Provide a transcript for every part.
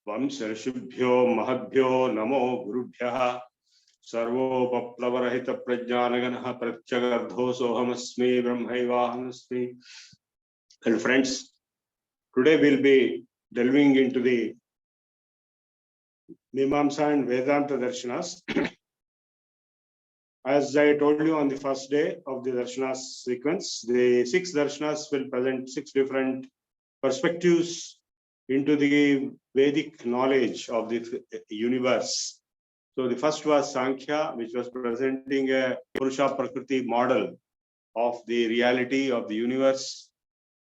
वंशर्षिभ्यो महद्भ्यो नमो गुरुभ्यः सर्वोपप्लवरहित प्रज्ञानगणः प्रत्यगर्धोऽसोऽहमस्मि ब्रह्मैवाहमस्मि. And friends, today we'll be delving into the Mimamsa and Vedanta Darshanas. As I told you on the first day of the Darshanas sequence, the 6 Darshanas will present 6 different perspectives into the Vedic knowledge of the universe. So the first was Sankhya, which was presenting a Purusha Prakriti model of the reality of the universe.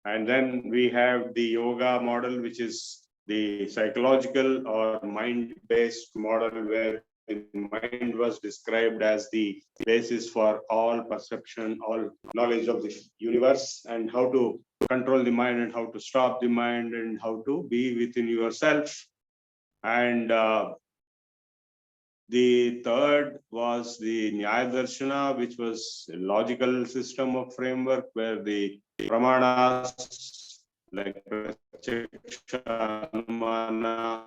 And then we have the Yoga model, which is the psychological or mind-based model, where the mind was described as the basis for all perception, all knowledge of the universe, and how to control the mind and how to stop the mind and how to be within yourself. And the third was the Nyaya Darshana, which was a logical system of framework where the pramanas like Prachaksha, Anumana,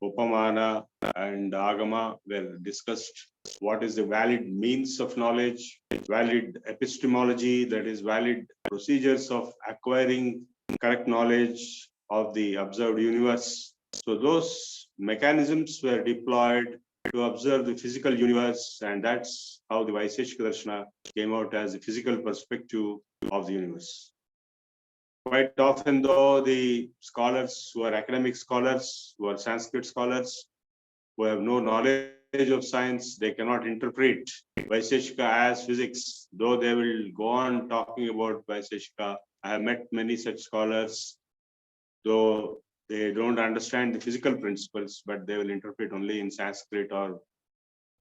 Upamana and Agama were discussed. What is the valid means of knowledge, valid epistemology, that is valid procedures of acquiring correct knowledge of the observed universe. So those mechanisms were deployed to observe the physical universe, and that's how the Vaiseshika Darshana came out as a physical perspective of the universe. Quite often, though, the scholars who are academic scholars, who are Sanskrit scholars, who have no knowledge of science, they cannot interpret Vaiseshika as physics, though they will go on talking about Vaiseshika. I have met many such scholars, though they don't understand the physical principles, but they will interpret only in Sanskrit or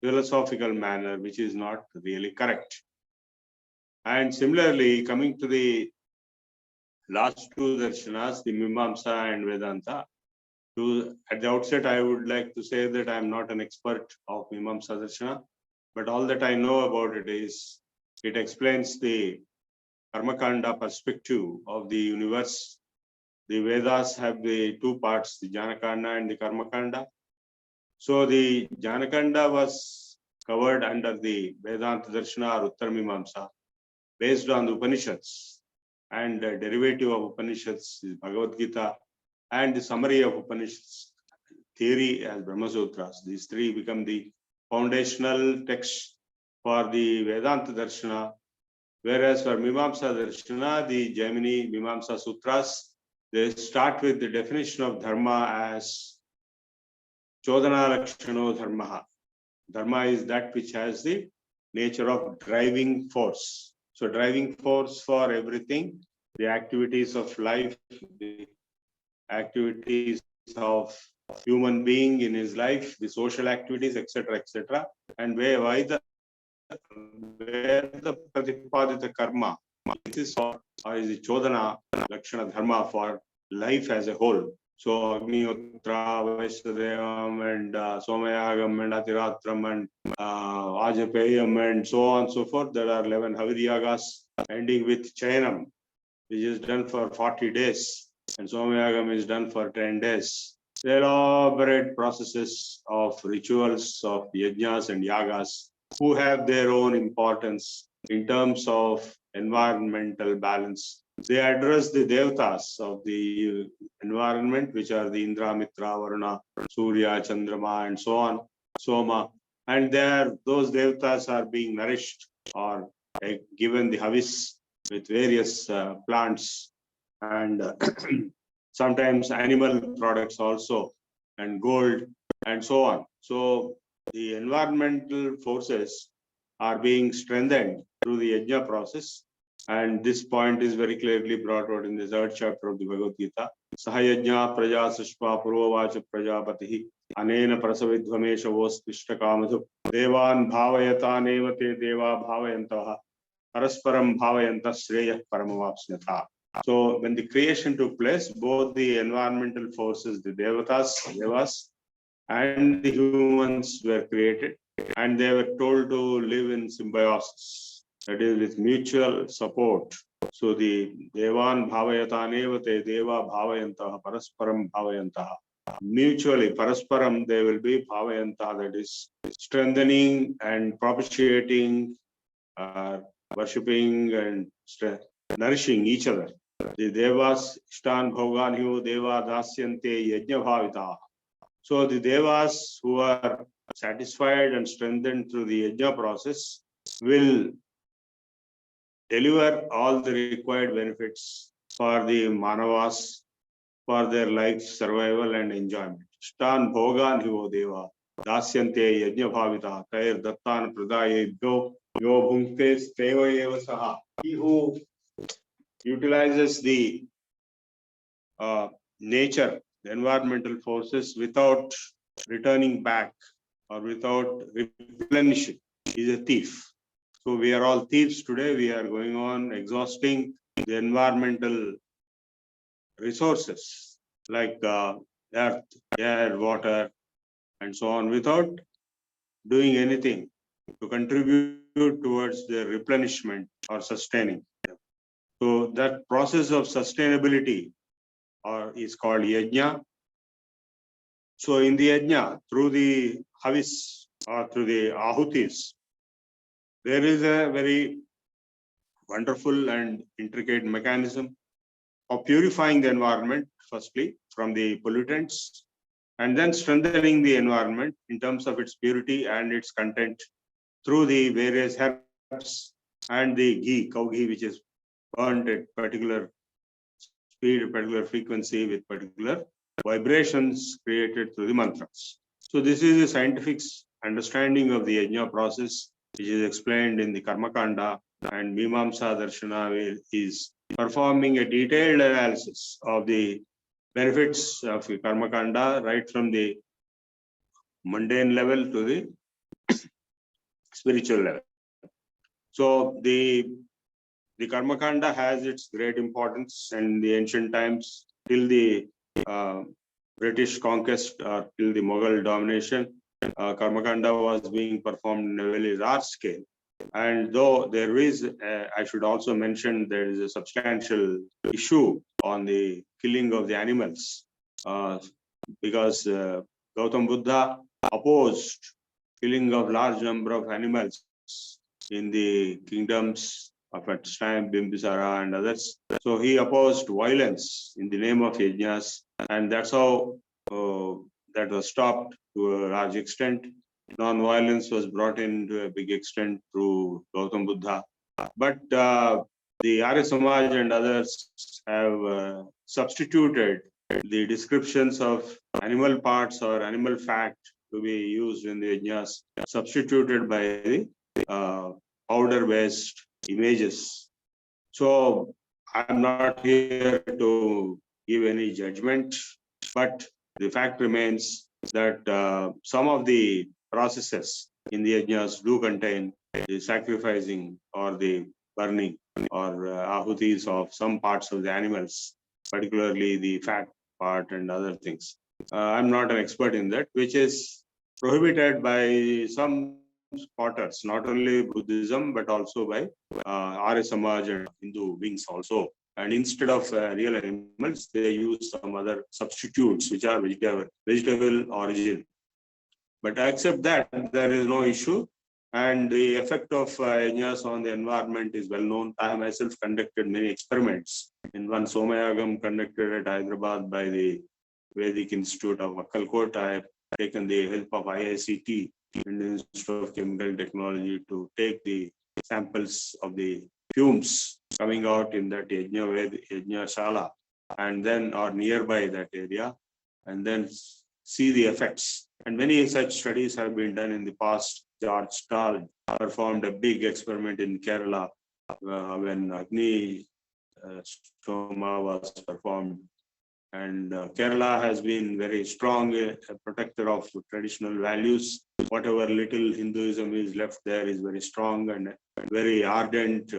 philosophical manner, which is not really correct. And similarly, coming to the last 2 darshanas, the Mimamsa and Vedanta. At the outset, I would like to say that I am not an expert of Mimamsa Darshana, but all that I know about it is it explains the Karmakanda perspective of the universe. The Vedas have the 2 parts, the Jnanakanda and the Karmakanda. So the Jnanakanda was covered under the Vedanta Darshana or Uttar Mimamsa based on the Upanishads. And the derivative of Upanishads is Bhagavad Gita, and the summary of Upanishads theory as Brahma Sutras. These 3 become the foundational texts for the Vedanta Darshana, whereas for Mimamsa Darshana, the Jaimini Mimamsa Sutras, they start with the definition of Dharma as Chodana Lakshano Dharma. Dharma is that which has the nature of driving force. So driving force for everything, the activities of life, the activities of human being in his life, the social activities, etc., etc. And where the Pratipadita karma, this is the Chodana Lakshana Dharma for life as a whole. So Agnihotra, Vaishnadevam, and Somayagam, and Atiratram, and Ajapayam, and so on and so forth. There are 11 Havidyagas, ending with Chayanam, which is done for 40 days, and Somayagam is done for 10 days. The elaborate processes of rituals of yajnas and yagas, who have their own importance in terms of environmental balance. They address the devatas of the environment, which are the Indra, Mitra, Varuna, Surya, Chandrama, and so on, Soma. And those devatas are being nourished or given the havis with various plants and sometimes animal products also, and gold, and so on. So the environmental forces are being strengthened through the yajna process. And this point is very clearly brought out in the 3rd chapter of the Bhagavad Gita. Sahayajna praja sushpa purvavacha prajapatihi anena prasavidhvamesha vospishta kamadhu devan bhavayata nevate deva bhavayantaha parasparam bhavayanta shreyah paramavapsnyatha. So when the creation took place, both the environmental forces, the devas, and the humans were created, and they were told to live in symbiosis. That is, with mutual support So the Devan Bhavayataneva te Deva Bhavayantaha Parasparam Bhavayantaha. Mutually, Parasparam, they will be Bhavayanta, that is strengthening and propitiating, worshipping and nourishing each other. The Devas Ishtan Bhoganyu Deva Dasyante Yajna Bhavita. So the Devas who are satisfied and strengthened through the Yajna process will deliver all the required benefits for the Manavas, for their life survival and enjoyment. Ishtan Bhogan Hivo Deva Dasyante Yajna Bhavita Tair Dattan Pradayebhyo Yo Bhunkte Steva Eva Saha. He who utilizes the nature, the environmental forces without returning back or without replenishing is a thief. So we are all thieves today. We are going on exhausting the environmental resources like earth, air, water, and so on without doing anything to contribute towards their replenishment or sustaining. So that process of sustainability is called yajna. So in the yajna, through the havis or through the ahutis, there is a very wonderful and intricate mechanism of purifying the environment, firstly, from the pollutants, and then strengthening the environment in terms of its purity and its content through the various herbs and the ghee, cow ghee, which is burnt at particular speed, particular frequency with particular vibrations created through the mantras. So this is a scientific understanding of the yajna process, which is explained in the Karma Kanda, and Mimamsa Darshana is performing a detailed analysis of the benefits of the Karma Kanda right from the mundane level to the spiritual level. So the Karma Kanda has its great importance in the ancient times till the British conquest or till the Mughal domination. Karma Kanda was being performed in a very large scale. And though there is, I should also mention, there is a substantial issue on the killing of the animals because Gautam Buddha opposed killing of large number of animals in the kingdoms of at time, Bimbisara and others. So he opposed violence in the name of yajnas, and that's how that was stopped to a large extent. Non-violence was brought in to a big extent through Gautam Buddha. But the Arya Samaj and others have substituted the descriptions of animal parts or animal fat to be used in the yajnas, substituted by the powder-based images. So I'm not here to give any judgment, but the fact remains that some of the processes in the yajnas do contain the sacrificing or the burning or ahutis of some parts of the animals, particularly the fat part and other things. I'm not an expert in that, which is prohibited by some spotters, not only Buddhism, but also by Arya Samaj and Hindu wings also. And instead of real animals, they use some other substitutes, which are vegetable origin. But except that, there is no issue. And the effect of yajnas on the environment is well known. I have myself conducted many experiments. In one Somayagam conducted at Hyderabad by the Vedic Institute of Akkalkot, I have taken the help of IICT, Indian Institute of Chemical Technology, to take the samples of the fumes coming out in that yajna shala, and then or nearby that area, and then see the effects. And many such studies have been done in the past. George Stahl performed a big experiment in Kerala when Agni Stoma was performed. And Kerala has been very strong protector of traditional values. Whatever little Hinduism is left there is very strong and very ardent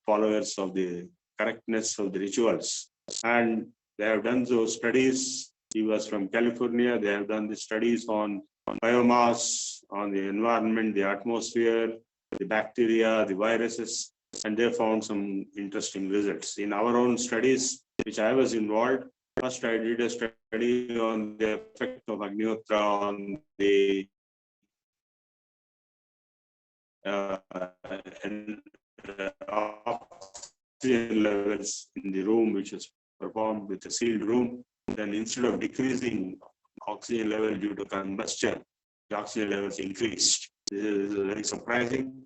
followers of the correctness of the rituals. And they have done those studies. He was from California. They have done the studies on biomass, on the environment, the atmosphere, the bacteria, the viruses. and they found some interesting results. In our own studies, which I was involved, first I did a study on the effect of Agnihotra on the and oxygen levels in the room, which is performed with a sealed room. Then instead of decreasing oxygen level due to combustion, the oxygen levels increased. This is very surprising.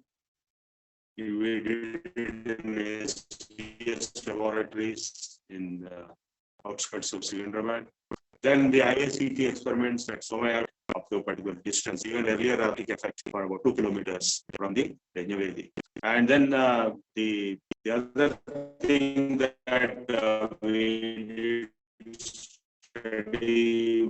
We did it in CSR laboratories in the outskirts of Secunderabad. Then the IACT experiments at Somaya up to a particular distance, even earlier Arctic effect for about 2 kilometers from the Yajnavedi. And then the other thing that we did study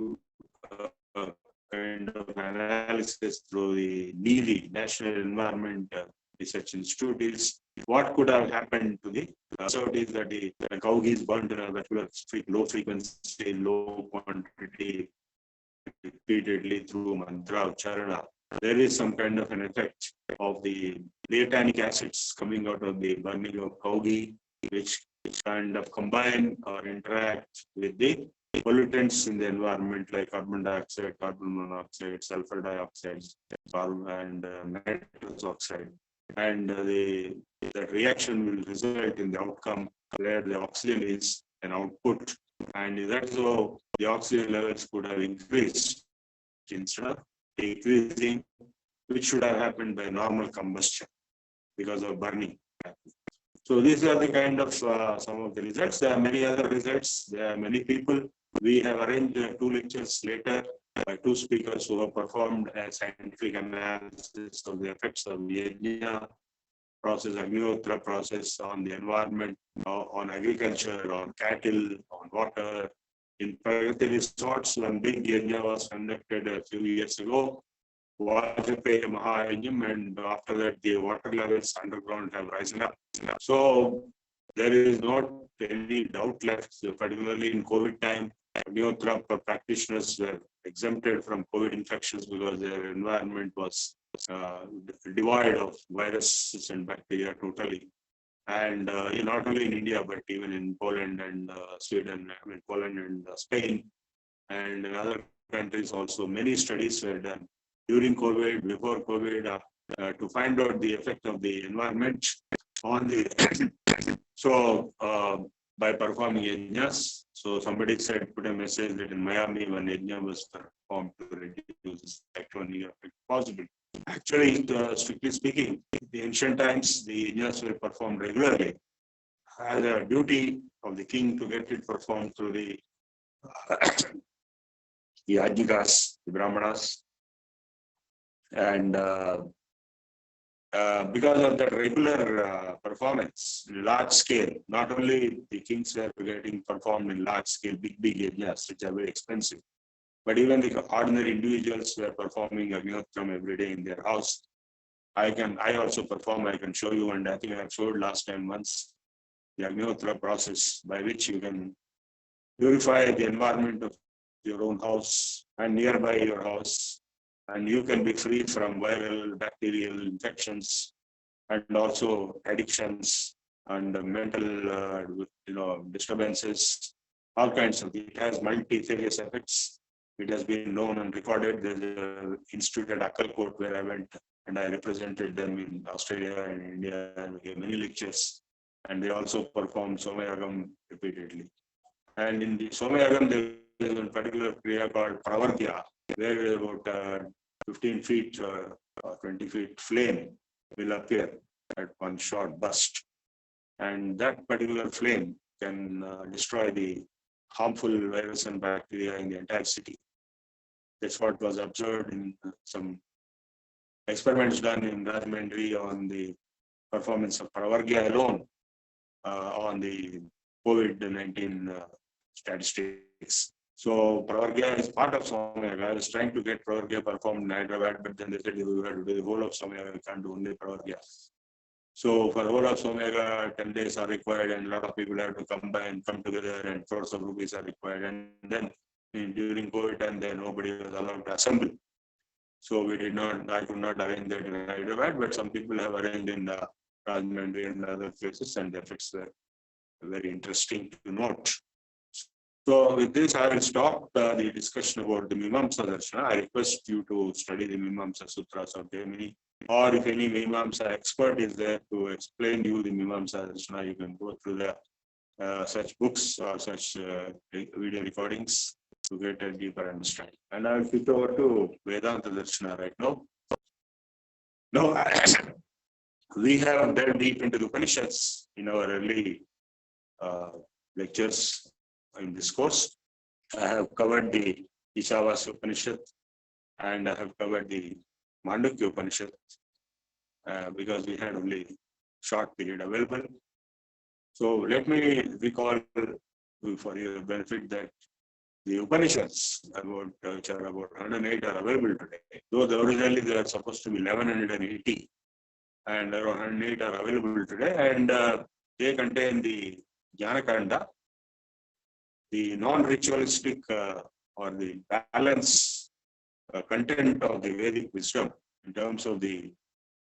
kind of analysis through the NEERI, National Environment Research Institute, is what could have happened to the so it is that the cow is burned in a particular low frequency, low quantity, repeatedly through mantra ucharana. There is some kind of an effect of the latanic acids coming out of the burning of cow ghee, which kind of combine or interact with the pollutants in the environment like carbon dioxide, carbon monoxide, sulfur dioxide, and nitrous oxide. And that reaction will result in the outcome where the oxygen is an output, and that's how the oxygen levels could have increased instead of decreasing, which should have happened by normal combustion because of burning. So these are the kind of some of the results. There are many other results. There are many people. We have arranged 2 lectures later by 2 speakers who have performed a scientific analysis of the effects of the Yajna process, Agnihotra process on the environment, on agriculture, on cattle, on water. In Pragati resorts, one big Yajna was conducted a few years ago, Vajpayee Mahayajnam, and after that the water levels underground have risen up. So there is not any doubt left, particularly in COVID time. Agnihotra practitioners were exempted from COVID infections because their environment was devoid of viruses and bacteria totally. And not only in India, but even in Poland and Sweden, Poland and Spain, and in other countries also, many studies were done during COVID, before COVID, to find out the effect of the environment on the. So by performing yajnas, so somebody said, put a message that in Miami, when yajna was performed to reduce electronic effect possible. Actually, strictly speaking, in the ancient times, the yajnas were performed regularly. As a duty of the king to get it performed through the yajikas, the brahmanas, and because of that regular performance, large scale, not only the kings were getting performed in large scale, big yajnas, which are very expensive, but even the ordinary individuals were performing Agnihotram every day in their house. I also perform, I can show you, and I think I have showed last time once, the Agnihotra process by which you can purify the environment of your own house and nearby your house, and you can be free from viral, bacterial infections, and also addictions and mental, disturbances, all kinds of. It has multifarious effects. It has been known and recorded. There's an institute at Akkalkot where I went and I represented them in Australia and India and gave many lectures. And they also performed Somayagam repeatedly. And in the Somayagam, there is a particular kriya called Pravargya, where about 15 feet or 20 feet flame will appear at one short burst. And that particular flame can destroy the harmful virus and bacteria in the entire city. That's what was observed in some experiments done in Rajahmundry on the performance of Pravargya alone on the COVID-19 statistics. So Pravargya is part of Somayaga. I was trying to get Pravargya performed in Hyderabad, but then they said we have to do the whole of Somayaga, we can't do only Pravargya. So for the whole of Somayaga, 10 days are required, and a lot of people have to come together, and crores of rupees are required. And then during COVID time, then nobody was allowed to assemble. So I could not arrange that in Hyderabad, but some people have arranged in Rajahmundry and other places, and the effects were very interesting to note. So with this, I will stop the discussion about the Mimamsa Darshana. I request you to study the Mimamsa Sutras of Jaimini, or if any Mimamsa expert is there to explain you the Mimamsa Darshana, you can go through the such books or such video recordings to get a deeper understanding. And I will switch over to Vedanta Darshana right now. Now, we have delved deep into the Upanishads in our early lectures in this course. I have covered the Ishavasya Upanishad and I have covered the Mandukya Upanishad because we had only short period available. So let me recall for your benefit that the Upanishads which are about 108 are available today. Though originally they are supposed to be 1180 and around 108 are available today, and they contain the Jnanakanda, the non-ritualistic or the balance content of the Vedic wisdom in terms of the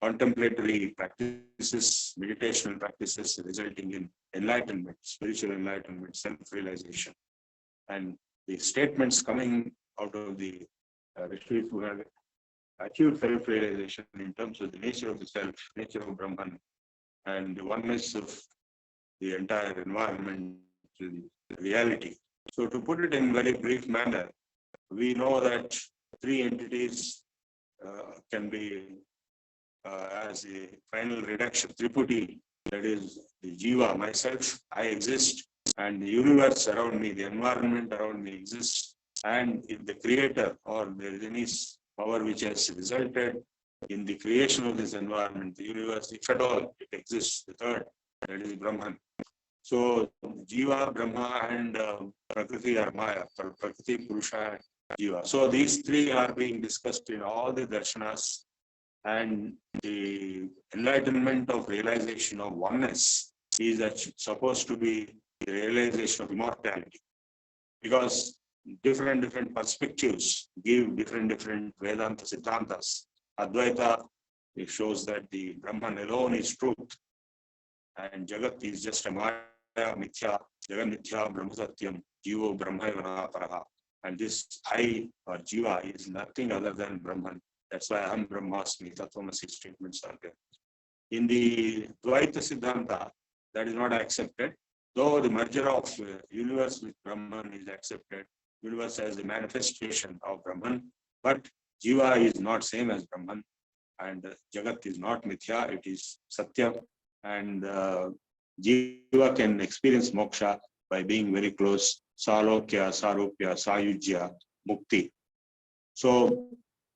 contemplatory practices, meditational practices resulting in enlightenment, spiritual enlightenment, self-realization, and the statements coming out of the rishis who have achieved self-realization in terms of the nature of the self, nature of Brahman, and the oneness of the entire environment, the reality. So to put it in very brief manner, we know that three entities can be as a final reduction, Triputi, that is the Jiva, myself, I exist, and the universe around me, the environment around me exists, and if the creator or there is any power which has resulted in the creation of this environment, the universe, if at all it exists, the third, that is Brahman. So Jiva, Brahma, and Prakriti are Maya, Prakriti, Purusha, and Jiva. So these three are being discussed in all the darshanas, and the enlightenment of realization of oneness is supposed to be the realization of immortality, because different perspectives give different Vedanta Siddhantas. Advaita, it shows that the Brahman alone is truth, and Jagat is just a Maya, Mithya, Jagat Mithya, Brahma Satyam, Jivo Brahma Paraha. And this I or Jiva is nothing other than Brahman. That's why Aham Brahmasmi, Tattvamasi statements are there. In the Dvaita Siddhanta, that is not accepted, though the merger of universe with Brahman is accepted, universe as a manifestation of Brahman, but Jiva is not same as Brahman, and Jagat is not Mithya, it is Satya, and Jiva can experience moksha by being very close, Salokya, Sarupya, Sayujya, Mukti. So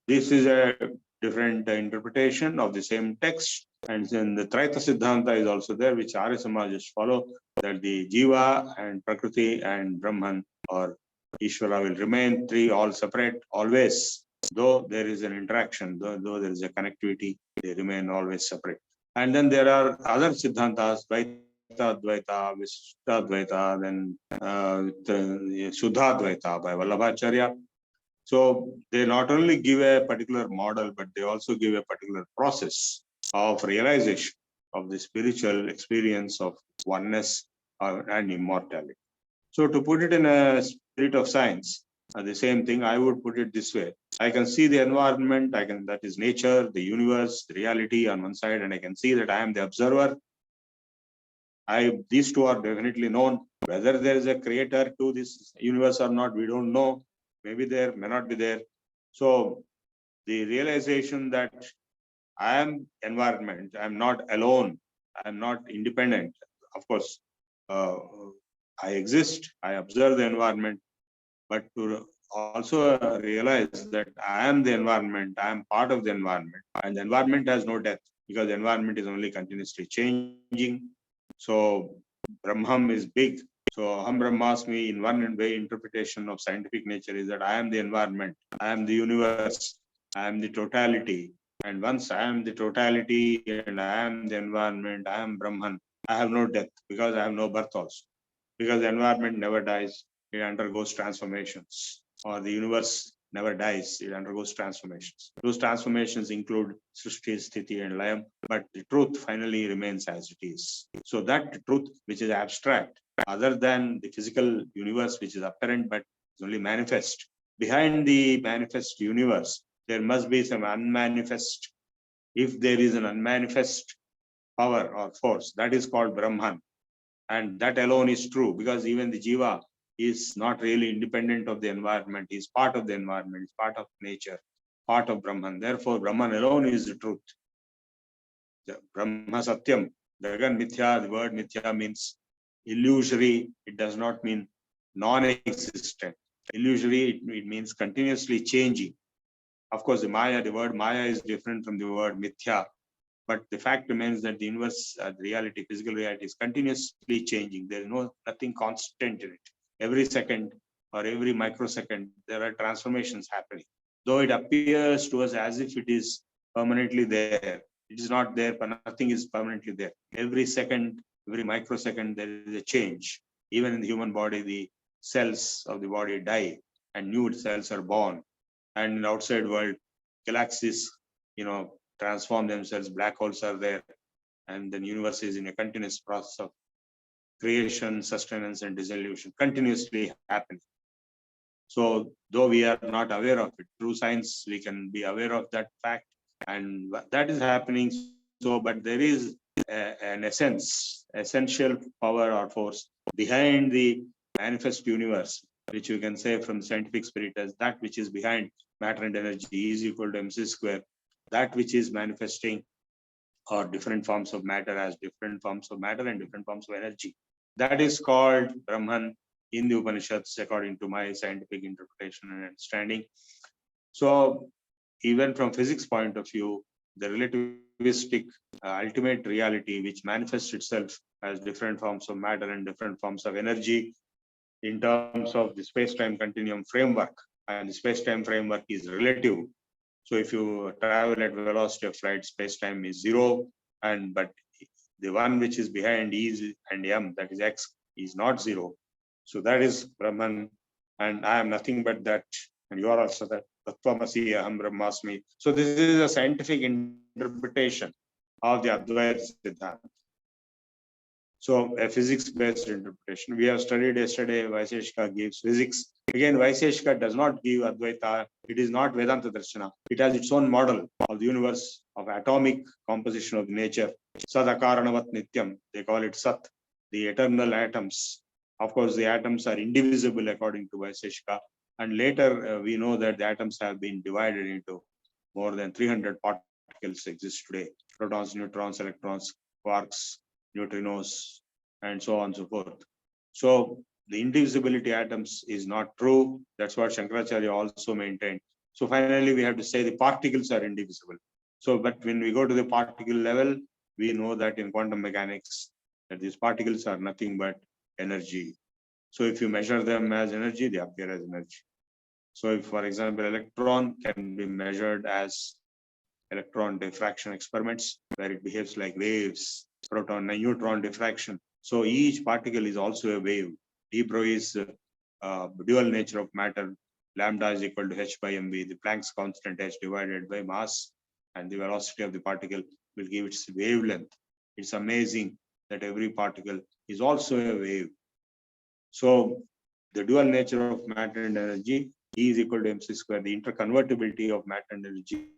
this is a different interpretation of the same text, and then the Traita Siddhanta is also there, which Arya Samajas follow, that the Jiva and Prakriti and Brahman or Ishvara will remain three all separate always, though there is an interaction, though there is a connectivity, they remain always separate. And then there are other Siddhantas, Dvaita, Advaita, Vishishtadvaita, then Shuddhadvaita by Vallabhacharya. So they not only give a particular model, but they also give a particular process of realization of the spiritual experience of oneness and immortality. So to put it in a spirit of science, the same thing, I would put it this way. I can see the environment, that is nature, the universe, the reality on one side, and I can see that I am the observer. These two are definitely known. Whether there is a creator to this universe or not, we don't know. Maybe there, may not be there. So the realization that I am environment, I am not alone, I am not independent. Of course, I exist, I observe the environment, but to also realize that I am the environment, I am part of the environment, and the environment has no death, because the environment is only continuously changing. So Brahman is big. So Aham Brahmasmi, in one way interpretation of scientific nature, is that I am the environment, I am the universe, I am the totality. And once I am the totality and I am the environment, I am Brahman, I have no death, because I have no birth also. Because the environment never dies, it undergoes transformations. Or the universe never dies. It undergoes transformations. Those transformations include Srishti, Sthiti, and Layam, but the truth finally remains as it is. So that truth, which is abstract, other than the physical universe, which is apparent but is only manifest, behind the manifest universe, there must be some unmanifest. If there is an unmanifest power or force, that is called Brahman. And that alone is true, because even the Jiva is not really independent of the environment. He is part of the environment, is part of nature, part of Brahman. Therefore, Brahman alone is the truth. The Brahma Satyam, Jagan Mithya, the word Mithya means illusory. It does not mean non-existent. Illusory, it means continuously changing. Of course, the word Maya is different from the word Mithya. But the fact remains that the universe, reality, physical reality is continuously changing. There is nothing constant in it. Every second or every microsecond, there are transformations happening. Though it appears to us as if it is permanently there, it is not there, but nothing is permanently there. Every second, every microsecond, there is a change. Even in the human body, the cells of the body die and new cells are born. And in the outside world, galaxies, transform themselves, black holes are there, and the universe is in a continuous process of creation, sustenance, and dissolution, continuously happening. So, though we are not aware of it, through science, we can be aware of that fact, and that is happening. So, but there is an essential power or force behind the manifest universe, which you can say from scientific spirit as that which is behind matter and energy is equal to mc square. That which is manifesting or different forms of matter as different forms of matter and different forms of energy. That is called Brahman in the Upanishads, according to my scientific interpretation and understanding. So, even from physics point of view, the relativistic ultimate reality, which manifests itself as different forms of matter and different forms of energy in terms of the space-time continuum framework, and the space-time framework is relative. So if you travel at velocity of light, space-time is zero, but the one which is behind E and M, that is X, is not zero. So that is Brahman, and I am nothing but that, and you are also that. Tattvamasi aham brahmasmi. So this is a scientific interpretation of the Advaita Siddhanta. So a physics-based interpretation. We have studied yesterday, Vaiseshika gives physics. Again, Vaiseshika does not give Advaita. It is not Vedanta Darshana. It has its own model of the universe, of atomic composition of nature. Sadakaranavat Nityam. They call it Sat, the eternal atoms. Of course, the atoms are indivisible according to Vaiseshika. And later, we know that the atoms have been divided into more than 300 particles exist today. Protons, neutrons, electrons, quarks, neutrinos, and so on and so forth. So the indivisibility atoms is not true. That's what Shankaracharya also maintained. So finally, we have to say the particles are indivisible. So, but when we go to the particle level, we know that in quantum mechanics, that these particles are nothing but energy. So if you measure them as energy, they appear as energy. So if, for example, electron can be measured as electron diffraction experiments, where it behaves like waves, proton and neutron diffraction. So each particle is also a wave. D pro is dual nature of matter. Lambda is equal to h by mv, the Planck's constant h divided by mass, and the velocity of the particle will give its wavelength. It's amazing that every particle is also a wave. So the dual nature of matter and energy, E is equal to mc square, the interconvertibility of matter and energy,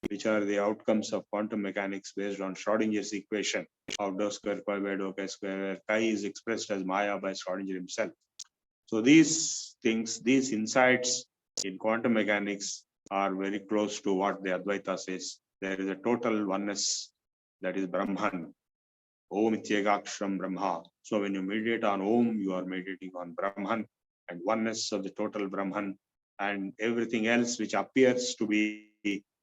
which are the outcomes of quantum mechanics based on Schrodinger's equation of dou square pi by dou chi square, where chi is expressed as Maya by Schrodinger himself. So these things, these insights in quantum mechanics are very close to what the Advaita says. There is a total oneness, that is Brahman. Om Ityekakshram Brahma. So when you meditate on Om, you are meditating on Brahman and oneness of the total Brahman, and everything else which appears to be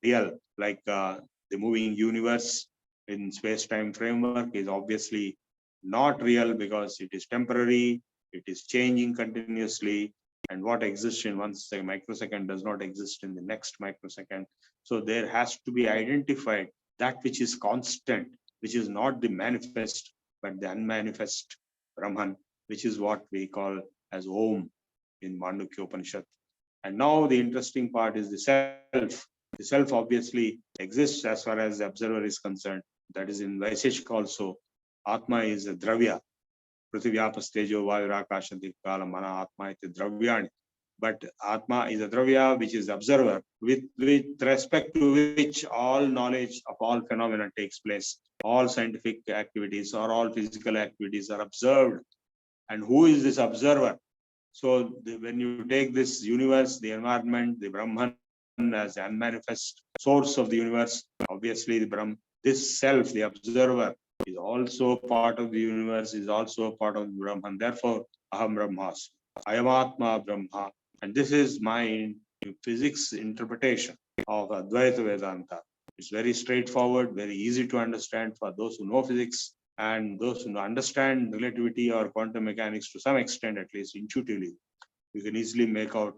real, like the moving universe in space-time framework, is obviously not real because it is temporary, it is changing continuously, and what exists in one microsecond does not exist in the next microsecond. So there has to be identified that which is constant, which is not the manifest, but the unmanifest Brahman, which is what we call as Om in Mandukya Upanishad. And now the interesting part is the self. The self obviously exists as far as the observer is concerned. That is in Vaisheshika also. Atma is a dravya. Prithivyapastejo Vayurakashanti Kala Mana Atma iti dravyani. But Atma is a dravya which is observer, with respect to which all knowledge of all phenomena takes place. All scientific activities or all physical activities are observed. And who is this observer? So when you take this universe, the environment, the Brahman as the unmanifest source of the universe, obviously the Brahm, this self, the observer, is also part of the universe, is also part of the Brahman. Therefore, Aham Brahmas, Ayamatma Brahma. And this is my physics interpretation of Advaita Vedanta. It's very straightforward, very easy to understand for those who know physics and those who understand relativity or quantum mechanics to some extent, at least intuitively. You can easily make out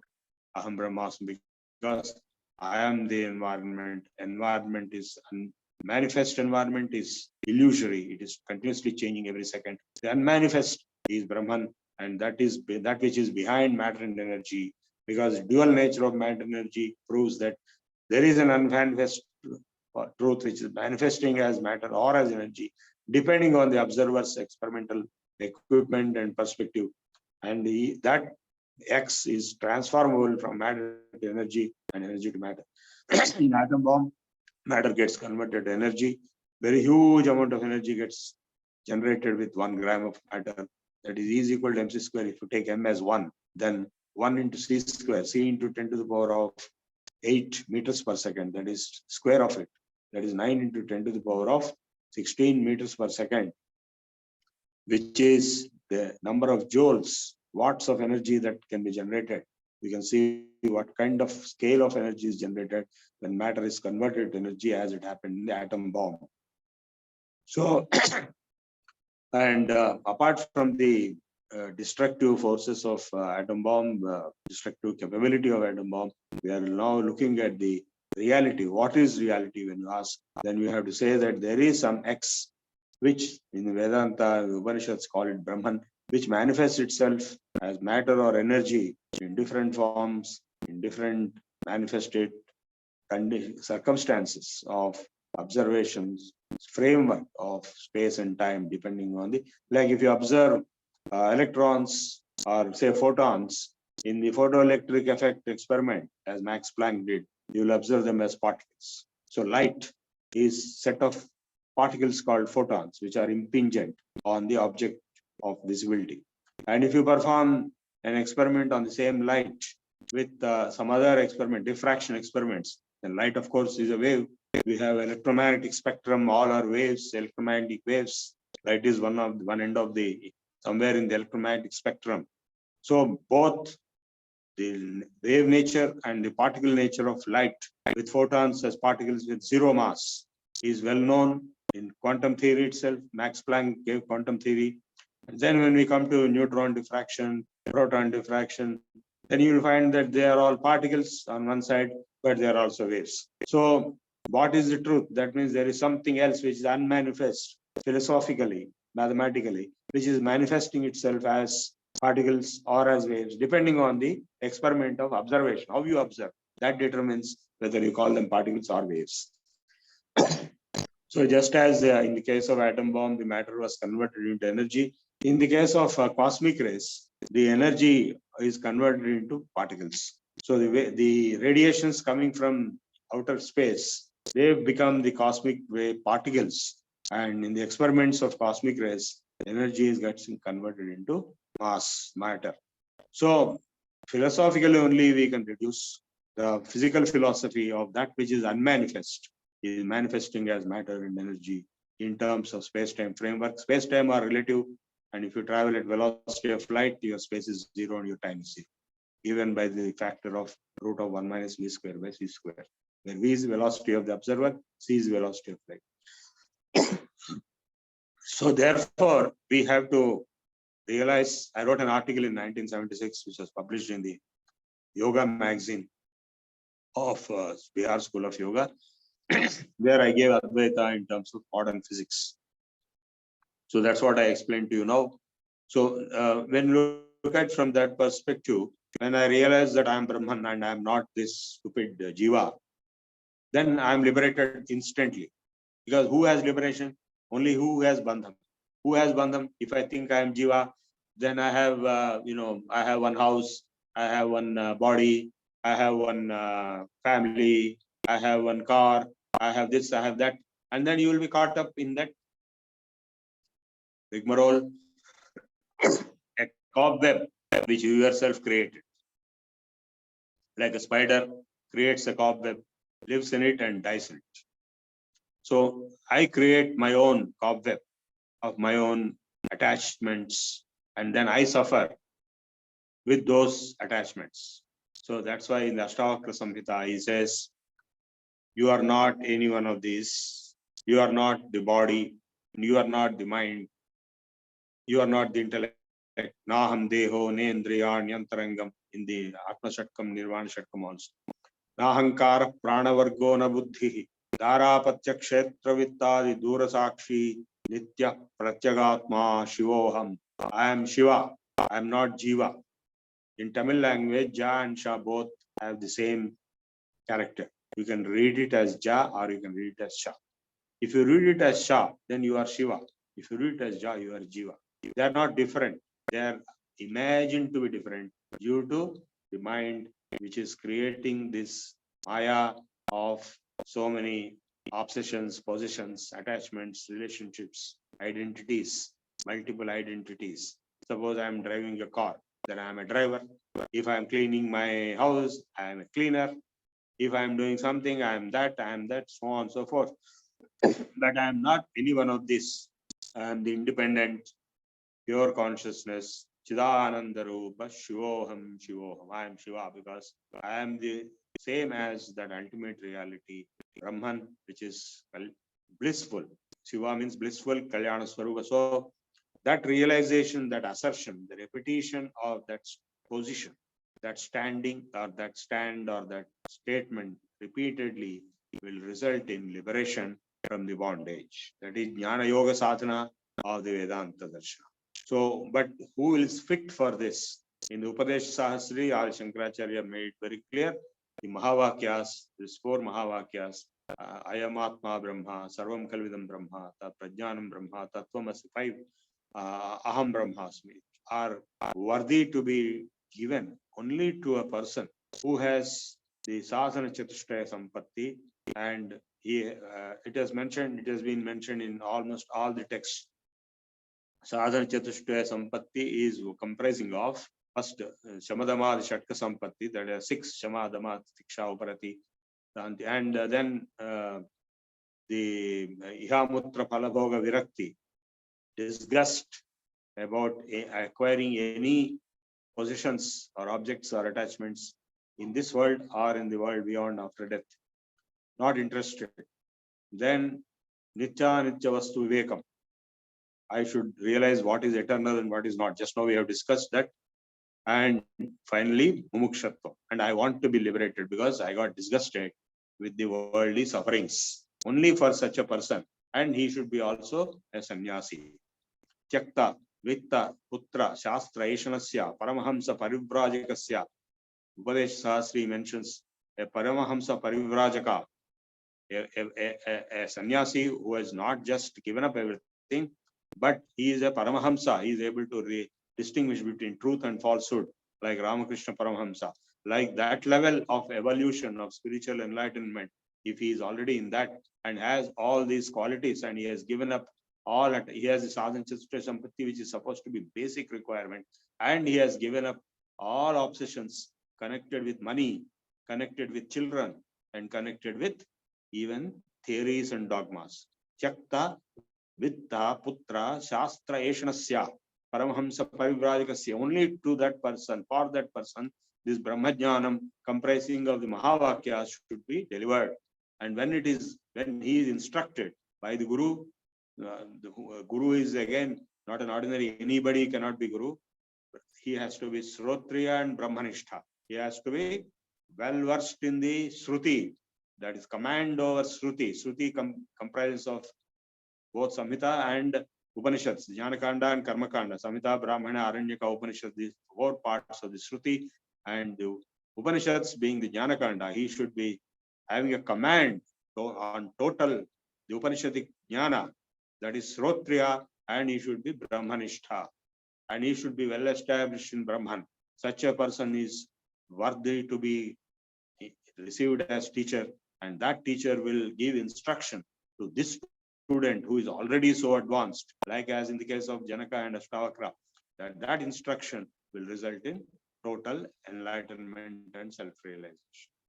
Aham Brahmasmi, because I am the environment. Environment is manifest, environment is illusory. It is continuously changing every second. The unmanifest is Brahman, and that is that which is behind matter and energy, because dual nature of matter and energy proves that there is an unmanifest truth which is manifesting as matter or as energy, depending on the observer's experimental equipment and perspective. And that X is transformable from matter to energy and energy to matter. In atom bomb, matter gets converted to energy. Very huge amount of energy gets generated with 1 gram of matter. That is E equal to mc square. If you take m as 1, then 1 into c square, c into 10 to the power of 8 meters per second. That is square of it. That is 9 into 10 to the power of 16 meters per second, which is the number of joules, watts of energy that can be generated. You can see what kind of scale of energy is generated when matter is converted to energy, as it happened in the atom bomb. So, and apart from the destructive forces of atom bomb, destructive capability of atom bomb, we are now looking at the reality. What is reality when you ask? Then we have to say that there is some X, which in the Vedanta, the Upanishads call it Brahman, which manifests itself as matter or energy in different forms, in different manifested circumstances of observations, framework of space and time, depending on the, like if you observe electrons or say photons in the photoelectric effect experiment, as Max Planck did, you will observe them as particles. So light is set of particles called photons, which are impingent on the object of visibility. And if you perform an experiment on the same light with some other experiment, diffraction experiments, then light, of course, is a wave. We have electromagnetic spectrum, all are waves, electromagnetic waves. Light is one end of the, somewhere in the electromagnetic spectrum. So both the wave nature and the particle nature of light with photons as particles with zero mass is well known in quantum theory itself. Max Planck gave quantum theory. And then when we come to neutron diffraction, proton diffraction, then you will find that they are all particles on one side, but they are also waves. So what is the truth? That means there is something else which is unmanifest philosophically, mathematically, which is manifesting itself as particles or as waves, depending on the experiment of observation. How you observe, that determines whether you call them particles or waves. So just as in the case of atom bomb, the matter was converted into energy, in the case of cosmic rays, the energy is converted into particles. So the radiations coming from outer space, they become the cosmic ray particles. And in the experiments of cosmic rays, energy is getting converted into mass, matter. So philosophically only we can reduce the physical philosophy of that which is unmanifest is manifesting as matter and energy in terms of space-time framework. Space-time are relative, and if you travel at velocity of light, your space is zero and your time is zero, given by the factor of root of 1 minus v square by c square, where v is the velocity of the observer, c is the velocity of light. So therefore, we have to realize, I wrote an article in 1976, which was published in the Yoga magazine of Bihar School of Yoga, where I gave Advaita in terms of modern physics. So that's what I explained to you now. So when you look at from that perspective, when I realize that I am Brahman and I am not this stupid Jiva, then I am liberated instantly. Because who has liberation? Only who has bandham. Who has bandham? If I think I am Jiva, then I have, I have one house, I have one body, I have one family, I have one car, I have this, I have that. And then you will be caught up in that rigmarole, a cobweb which you yourself created. Like a spider creates a cobweb, lives in it and dies in it. So I create my own cobweb of my own attachments, and then I suffer with those attachments. So that's why in the Ashtavakra Samhita he says, you are not any one of these. You are not the body, you are not the mind, you are not the intellect. Naham deho nendriyanyantharangam in the Atma Shatkam, Nirvana Shatkam also. Nahankara pranavargo na buddhi dharapatya kshetra vittadi durasakshi nitya pratyagatma shivoham. I am Shiva, I am not Jiva. In Tamil language, Ja and Sha both have the same character. You can read it as Ja or you can read it as Sha. If you read it as Sha, then you are Shiva. If you read it as Ja, you are Jiva. They are not different. They are imagined to be different due to the mind which is creating this maya of so many obsessions, possessions, attachments, relationships, identities, multiple identities. Suppose I am driving a car, then I am a driver. If I am cleaning my house, I am a cleaner. If I am doing something, I am that, so on and so forth. But I am not any one of this. I am the independent, pure consciousness, Chidananda Rupa, Shivoham, Shivoham. I am Shiva because I am the same as that ultimate reality, Brahman, which is blissful. Shiva means blissful, Kalyana Swarupa. So that realization, that assertion, the repetition of that position, that standing or that stand or that statement repeatedly will result in liberation from the bondage. That is Jnana Yoga Sadhana of the Vedanta Darshana. So, but who is fit for this? In the Upadesh Sahasri, Adi Shankaracharya made very clear the Mahavakyas, these 4 Mahavakyas, Ayam Atma Brahma, Sarvam Kalvidam Brahma, Prajnanam Brahma, Tattvamasi 5, Aham Brahmasmi, are worthy to be given only to a person who has the Sadhana Chatushtaya Sampatti, and it has been mentioned in almost all the texts. Sadhana Chatushtaya Sampatti is comprising of first Shamadamad Shatka Sampatti, that is 6 Shamadamad Tiksha Uparati, and then the Ihamutra Phalabhoga Virakti, disgust about acquiring any possessions or objects or attachments in this world or in the world beyond after death. Not interested. Then Nitya Nitya Vastu Vivekam. I should realize what is eternal and what is not. Just now we have discussed that. And finally, Mumukshatva. And I want to be liberated because I got disgusted with the worldly sufferings. Only for such a person. And he should be also a sannyasi. Tyakta, Vitta, Putra, Shastra, Eshanasya, Paramahamsa, Parivrajikasya. Upadesh Sahasri mentions a Paramahamsa Parivrajaka, a sannyasi who has not just given up everything, but he is a Paramahamsa. He is able to distinguish between truth and falsehood, like Ramakrishna Paramahamsa. Like that level of evolution of spiritual enlightenment, if he is already in that and has all these qualities and he has given up all, he has the Sadhana Chatushtaya Sampatti, which is supposed to be basic requirement, and he has given up all obsessions connected with money, connected with children, and connected with even theories and dogmas. Tyakta, Vitta, Putra, Shastra, Eshanasya, Paramahamsa Parivrajikasya. Only to that person, for that person, this Brahmajnanam comprising of the Mahavakyas should be delivered. And when he is instructed by the Guru, the Guru is again not an ordinary, anybody cannot be Guru. He has to be Srotriya and Brahmanishtha. He has to be well versed in the Shruti, that is command over Shruti. Shruti comprises of both Samhita and Upanishads, Jnanakanda and Karmakanda, Samhita, Brahmana, Aranyaka, Upanishad, these 4 parts of the Shruti, and the Upanishads being the Jnanakanda, he should be having a command on total the Upanishadic Jnana, that is Srotriya, and he should be Brahmanishtha, and he should be well established in Brahman. Such a person is worthy to be received as teacher, and that teacher will give instruction to this student who is already so advanced, like as in the case of Janaka and Ashtavakra, that instruction will result in total enlightenment and self-realization.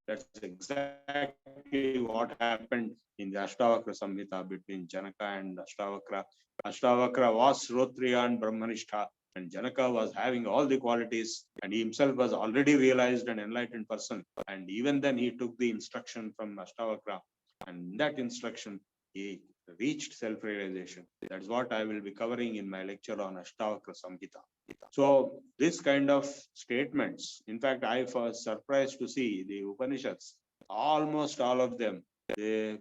That's exactly what happened in the Ashtavakra Samhita between Janaka and Ashtavakra. Ashtavakra was Srotriya and Brahmanishtha, and Janaka was having all the qualities, and he himself was already realized and enlightened person. And even then he took the instruction from Ashtavakra, and in that instruction he reached self-realization. That's what I will be covering in my lecture on Ashtavakra Samhita. So this kind of statements, in fact, I was surprised to see the Upanishads, almost all of them, they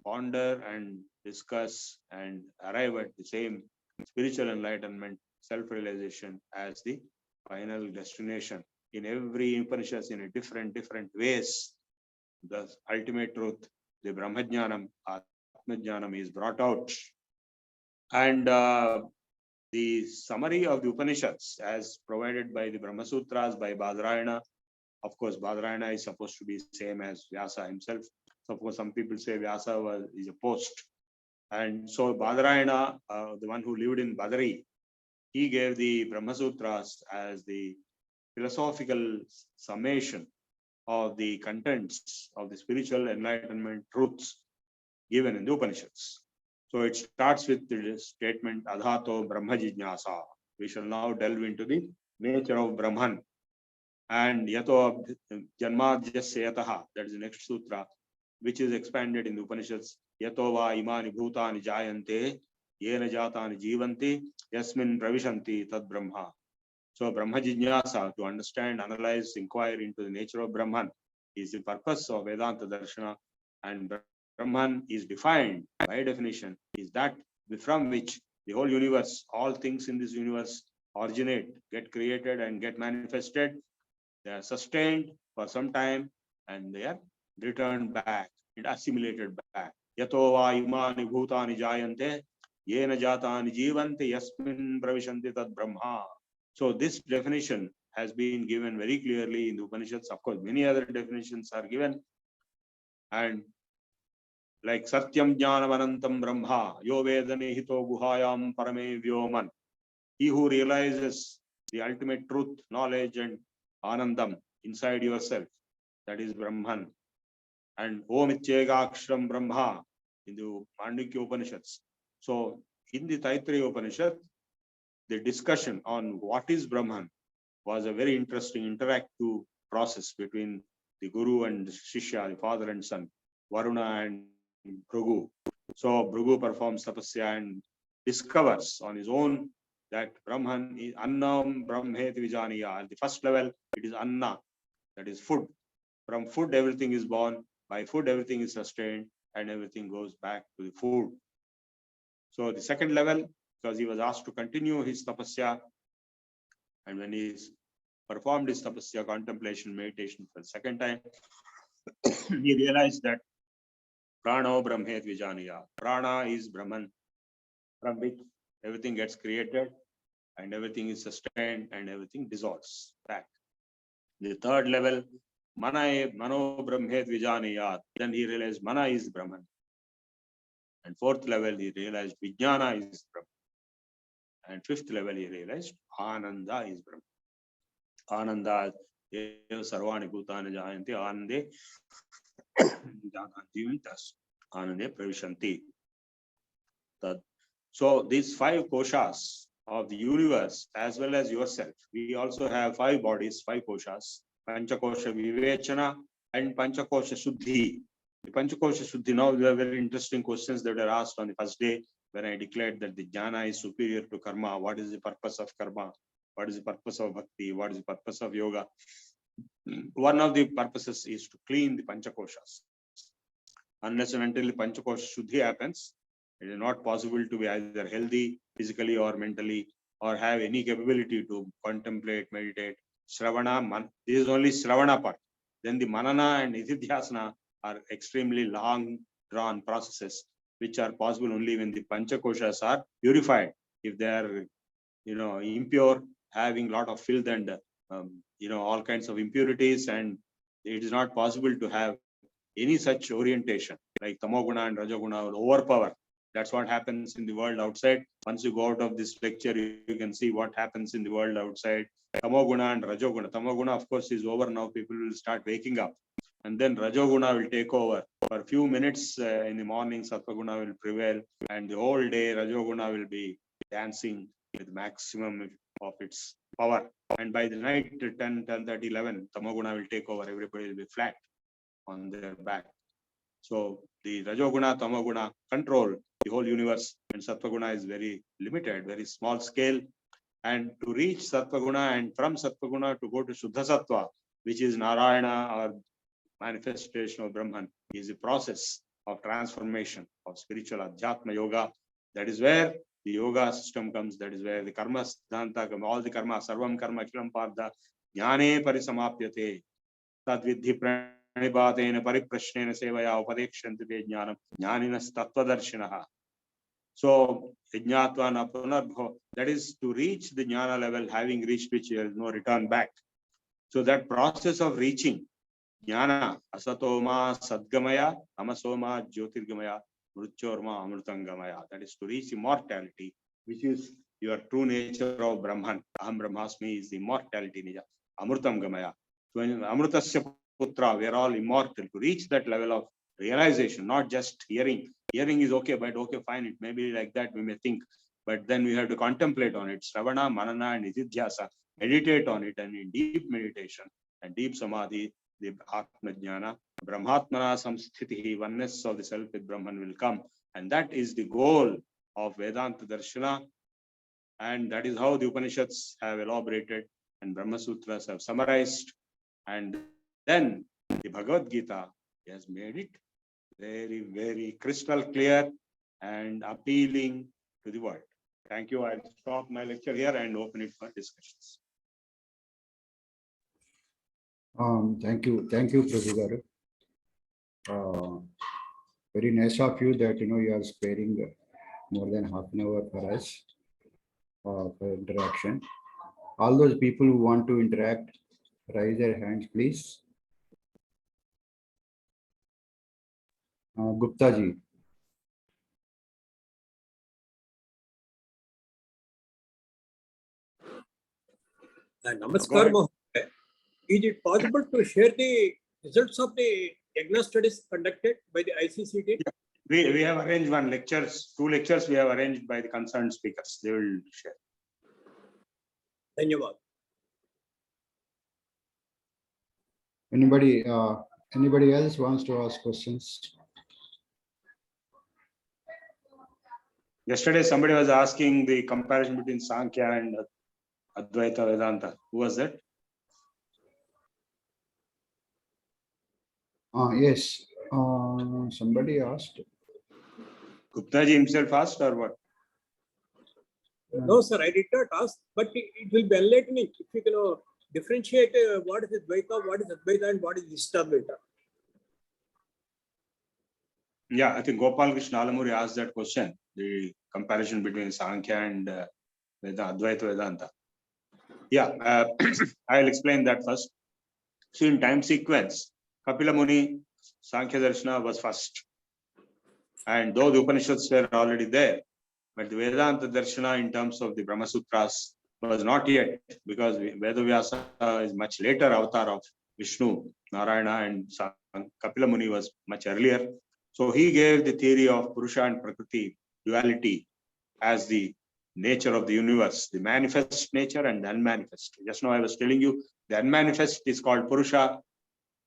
ponder and discuss and arrive at the same spiritual enlightenment, self-realization as the final destination. In every Upanishad, in a different ways, the ultimate truth, the Brahmajnanam, Atmajnanam is brought out. And the summary of the Upanishads as provided by the Brahma Sutras by Badarayana. Of course, Badarayana is supposed to be same as Vyasa himself. So some people say Vyasa is a post. And so Badarayana, the one who lived in Badari, he gave the Brahma Sutras as the philosophical summation of the contents of the spiritual enlightenment truths given in the Upanishads. So it starts with the statement Adhato Brahma Jijnasa. We shall now delve into the nature of Brahman. And Yato Janmadhyasya Yataha, that is the next sutra, which is expanded in the Upanishads. Yato va imani bhutani jayante, yena jatani jivanti, yasmin pravishanti tad Brahma. So Brahma Jijnasa, to understand, analyze, inquire into the nature of Brahman, is the purpose of Vedanta Darshana. And Brahman is defined by definition, is that from which the whole universe, all things in this universe originate, get created and get manifested. They are sustained for some time and they are returned back and assimilated back. Yato va imani bhutani jayante, yena jatani jivanti, yasmin pravishanti tad Brahma. So this definition has been given very clearly in the Upanishads. Of course, many other definitions are given. And like Satyam Jnanavanantam Brahma, Yo Vedane Hito Guhayam Parame Vyoman. He who realizes the ultimate truth, knowledge, and Anandam inside yourself, that is Brahman. And Om Ityegakshram Brahma in the Mandukya Upanishads. So in the Taittiriya Upanishad, the discussion on what is Brahman was a very interesting interactive process between the Guru and the Shishya, the father and son, Varuna and Prabhu. So Prabhu performs tapasya and discovers on his own that Brahman is Annam Brahmet Vijaniya. At the first level, it is Anna, that is food. From food, everything is born. By food, everything is sustained, and everything goes back to the food. So the second level, because he was asked to continue his tapasya, and when he performed his tapasya, contemplation, meditation for the second time, he realized that Prano Brahmet Vijaniya. Prana is Brahman, from which everything gets created and everything is sustained and everything dissolves back. The third level, Mano Brahmet Vijaniya. Then he realized Mana is Brahman. And fourth level, he realized Vijnana is Brahman. And fifth level, he realized Ananda is Brahman. Ananda Sarvani Bhutani Jayanti Anande Jivantas Anande Pravishanti. So these 5 koshas of the universe as well as yourself, we also have 5 bodies, 5 koshas, Panchakosha Vivechana and Panchakosha Shuddhi. The Panchakosha Shuddhi, now there are very interesting questions that are asked on the first day when I declared that the jnana is superior to karma. What is the purpose of karma? What is the purpose of bhakti? What is the purpose of yoga? One of the purposes is to clean the Panchakoshas. Unless and until the Panchakosha Shuddhi happens, It is not possible to be either healthy physically or mentally, or have any capability to contemplate, meditate. Shravana, this is only Shravana part. Then the Manana and Nididhyasana are extremely long drawn processes, which are possible only when the Panchakoshas are purified. If they are, impure, having a lot of filth and, all kinds of impurities, and it is not possible to have any such orientation, like Tamoguna and Rajoguna will overpower. That's what happens in the world outside. Once you go out of this lecture, you can see what happens in the world outside. Tamoguna and Rajoguna. Tamoguna, of course, is over now. People will start waking up. And then Rajoguna will take over. For a few minutes in the morning, Sattva-guna will prevail. And the whole day, Rajoguna will be dancing with maximum of its power. And by the night, 10, 10:30, 11, Tamoguna will take over. Everybody will be flat on their back. So the Rajoguna, Tamoguna control the whole universe, and Sattva-guna is very limited, very small scale. And to reach Sattva-guna, and from Sattva-guna to go to Shuddha Sattva, which is Narayana or manifestation of Brahman, is a process of transformation of spiritual Adhyatma Yoga. That is where the yoga system comes. That is where the karma siddhanta comes. All the karma, sarvam karma, akhilam parda, jnane parisamapyate, tadvidhi pranibhatena pariprashnena sevaya upadekshyanti te jnanam, jnaninas tattvadarshinaha. So, Yajnatva na punarbho, that is to reach the jnana level, having reached which there is no return back. So that process of reaching jnana, asatoma sadgamaya, tamasoma jyotirgamaya, mruchorma amrutangamaya, that is to reach immortality, which is your true nature of Brahman. Aham Brahmasmi is the immortality nija, amrutam gamaya. So in amrutasya putra, we are all immortal. To reach that level of realization, not just hearing. Hearing is okay, but okay, fine, it may be like that, we may think, but then we have to contemplate on it. Shravana, Manana, and Nididhyasa, meditate on it, and in deep meditation and deep samadhi, the Atma Jnana, Brahmatmana Samsthiti, oneness of the self with Brahman will come. And that is the goal of Vedanta Darshana. And that is how the Upanishads have elaborated and Brahma Sutras have summarized. And then the Bhagavad Gita has made it very, very crystal clear and appealing to the world. Thank you. I'll stop my lecture here and open it for discussions. Thank you, Prabhu Garu. Very nice of you that you are sparing more than half an hour for us for interaction. All those people who want to interact, raise their hands, please. Gupta ji. Namaskar, Mohan. Is it possible to share the results of the Yagna studies conducted by the ICCD? Yeah. We have arranged two lectures we have arranged by the concerned speakers. They will share. Dhanyavad. Anybody else wants to ask questions? Yesterday, somebody was asking the comparison between Sankhya and Advaita Vedanta. Who was that? Yes. Somebody asked. Guptaji himself asked or what? No, sir, I did not ask, but it will be enlightening if you can differentiate what is Advaita, what is Advaita, and what is Ishtadvaita. Yeah, I think Gopal Krishna Alamuri asked that question, the comparison between Sankhya and Advaita Vedanta. Yeah, I'll explain that first. So in time sequence, Kapila Muni, Sankhya Darshana was first. And though the Upanishads were already there, but the Vedanta Darshana in terms of the Brahma Sutras was not yet, because Vedavyasa is much later avatar of Vishnu, Narayana, and Kapila Muni was much earlier. So he gave the theory of Purusha and Prakriti duality as the nature of the universe, the manifest nature and the unmanifest. Just now I was telling you, the unmanifest is called Purusha,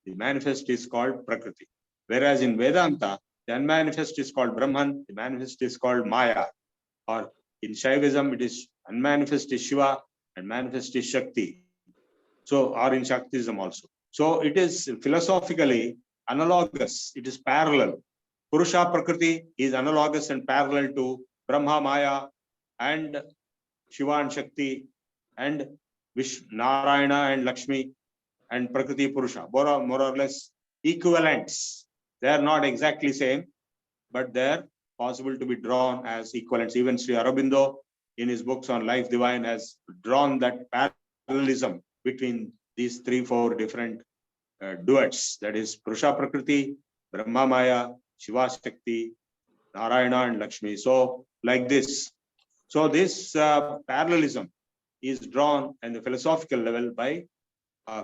the manifest is called Prakriti. Whereas in Vedanta, the unmanifest is called Brahman, the manifest is called Maya. Or in Shaivism, it is unmanifest is Shiva and manifest is Shakti. So, or in Shaktism also. So it is philosophically analogous, it is parallel. Purusha Prakriti is analogous and parallel to Brahma, Maya, and Shiva and Shakti, and Narayana and Lakshmi, and Prakriti Purusha, more or less equivalents. They are not exactly same, but they are possible to be drawn as equivalents. Even Sri Aurobindo, in his books on Life Divine, has drawn that parallelism between these 3-4 different duets. That is Purusha Prakriti, Brahma Maya, Shiva Shakti, Narayana and Lakshmi. So like this. So this parallelism is drawn at the philosophical level by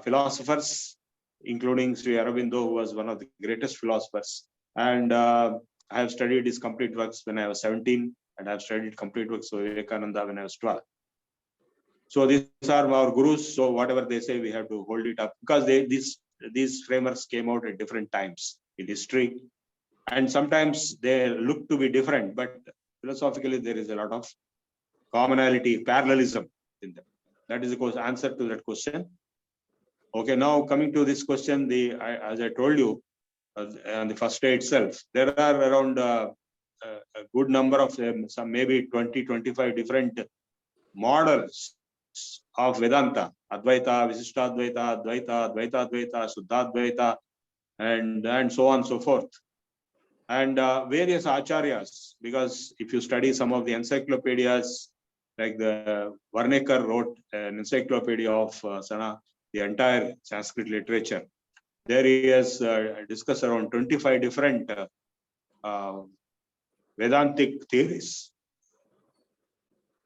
philosophers, including Sri Aurobindo, who was one of the greatest philosophers. And I have studied his complete works when I was 17, and I have studied complete works of Vivekananda when I was 12. So these are our gurus. So whatever they say, we have to hold it up, because these framers came out at different times in history, and sometimes they look to be different, but philosophically there is a lot of commonality, parallelism in them. That is the answer to that question. Okay, now coming to this question, as I told you on the first day itself, there are around a good number of some maybe 20-25 different models of Vedanta: Advaita, Visishtadvaita, Advaita, Advaita, Suddhadvaita, and so on and so forth. And various acharyas, because if you study some of the encyclopedias, like the Varnekar wrote an encyclopedia of Sana, the entire Sanskrit literature. There he has discussed around 25 different Vedantic theories,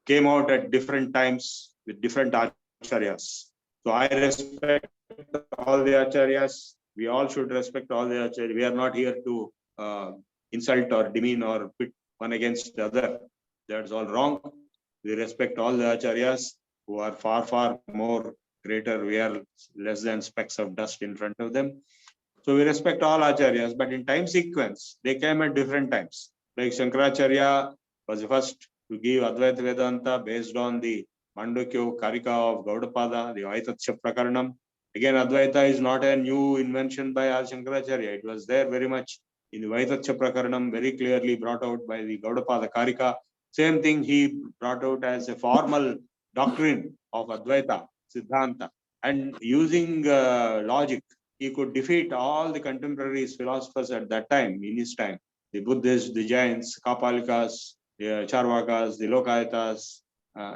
came out at different times with different acharyas. So I respect all the acharyas. We all should respect all the acharyas. We are not here to insult or demean or pit one against the other. That's all wrong. We respect all the acharyas who are far, far more greater. We are less than specks of dust in front of them. So we respect all acharyas, but in time sequence, they came at different times. Like Shankaracharya was the first to give Advaita Vedanta based on the Mandukya Karika of Gaudapada, the Vaitatsya Prakaranam. Again, Advaita is not a new invention by Adi Shankaracharya. It was there very much in the Vaitatsya Prakaranam, very clearly brought out by the Gaudapada Karika. Same thing he brought out as a formal doctrine of Advaita, Siddhanta. And using logic, he could defeat all the contemporary philosophers at that time, in his time. The Buddhists, the Jains, Kapalikas, the Charvakas, the Lokayatas,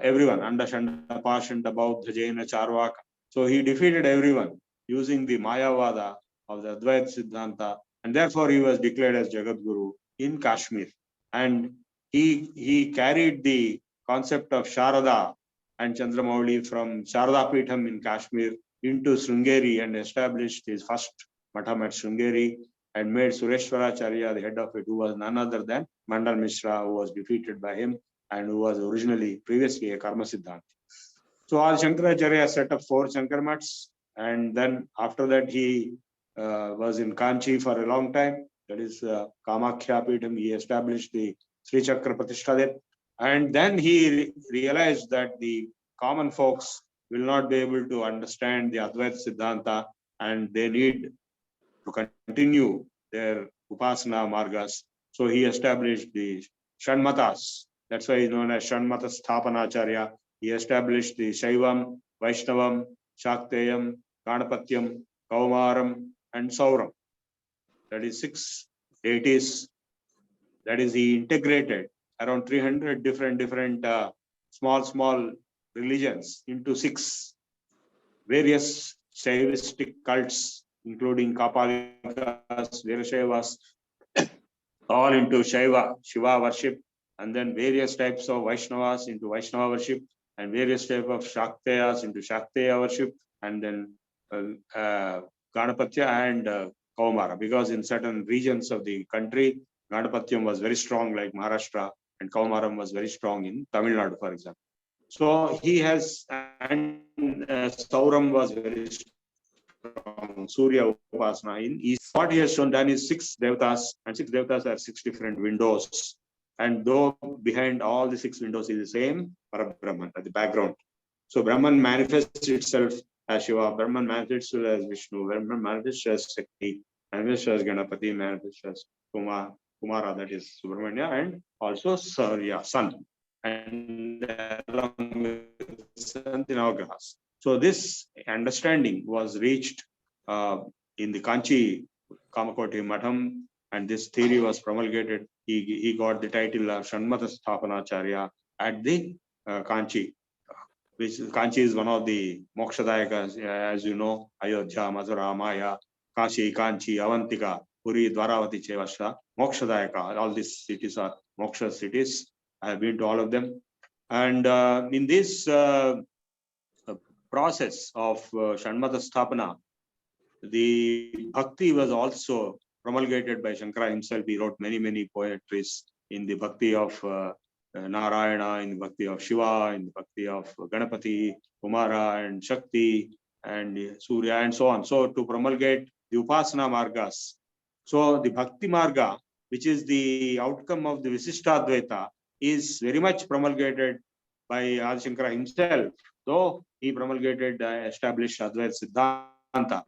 everyone, Andashanda, Pashanda, Bauddha, Jaina, Charvaka. So he defeated everyone using the Mayavada of the Advaita Siddhanta, and therefore he was declared as Jagadguru in Kashmir. And he carried the concept of Sharada and Chandramauli from Sharada Pitham in Kashmir into Sringeri and established his first Matham at Sringeri, and made Sureshwaracharya the head of it, who was none other than Mandal Mishra, who was defeated by him and who was previously a Karma Siddhanta. So Adi Shankaracharya set up 4 Shankarmats, and then after that he was in Kanchi for a long time. That is Kamakhya Pitham. He established the Sri Chakra Pratishtha there. And then he realized that the common folks will not be able to understand the Advaita Siddhanta, and they need to continue their Upasana Margas. So he established the Shanmatas. That's why he's known as Shanmata Sthapanacharya. He established the Shaivam, Vaishnavam, Shakteyam, Ganapatyam, Kaumaram, and Sauram. That is 6 deities. That is, he integrated around 300 different small religions into 6 various Shaivistic cults, including Kapalikas, Virashaivas, all into Shiva worship, and then various types of Vaishnavas into Vaishnava worship, and various types of Shakteyas into Shakteya worship, and then Ganapatya and Kaumara, because in certain regions of the country, Ganapatyam was very strong, like Maharashtra, and Kaumaram was very strong in Tamil Nadu, for example. So he has, and Sauram was very strong, Surya Upasana in East. What he has shown done is 6 devatas, and 6 devatas are 6 different windows. And though behind all the 6 windows is the same Parabrahman at the background. So Brahman manifests itself as Shiva, Brahman manifests as Vishnu, Brahman manifests as Shakti, manifests as Ganapati, manifests as Kuma, Kumara, that is Subramanya, and also Surya, sun, and along with sun, the Navagrahas. So this understanding was reached in the Kanchi Kamakoti Matham, and this theory was promulgated. He got the title of Shanmata Sthapanacharya at the Kanchi, which Kanchi is one of the Mokshadayakas, as you know, Ayodhya, Mathura, Maya, Kashi, Kanchi, Avantika, Puri, Dwaravati, Chevasha, Mokshadayaka. All these cities are moksha cities. I have been to all of them. And in this process of Shanmata Sthapana, the bhakti was also promulgated by Shankara himself. He wrote many poetries in the bhakti of Narayana, in the bhakti of Shiva, in the bhakti of Ganapati, Kumara, and Shakti, and Surya, and so on. So to promulgate the Upasana Margas. So the Bhakti Marga, which is the outcome of the Visishtadvaita, is very much promulgated by Adi Shankara himself, though he promulgated established Advaita Siddhanta.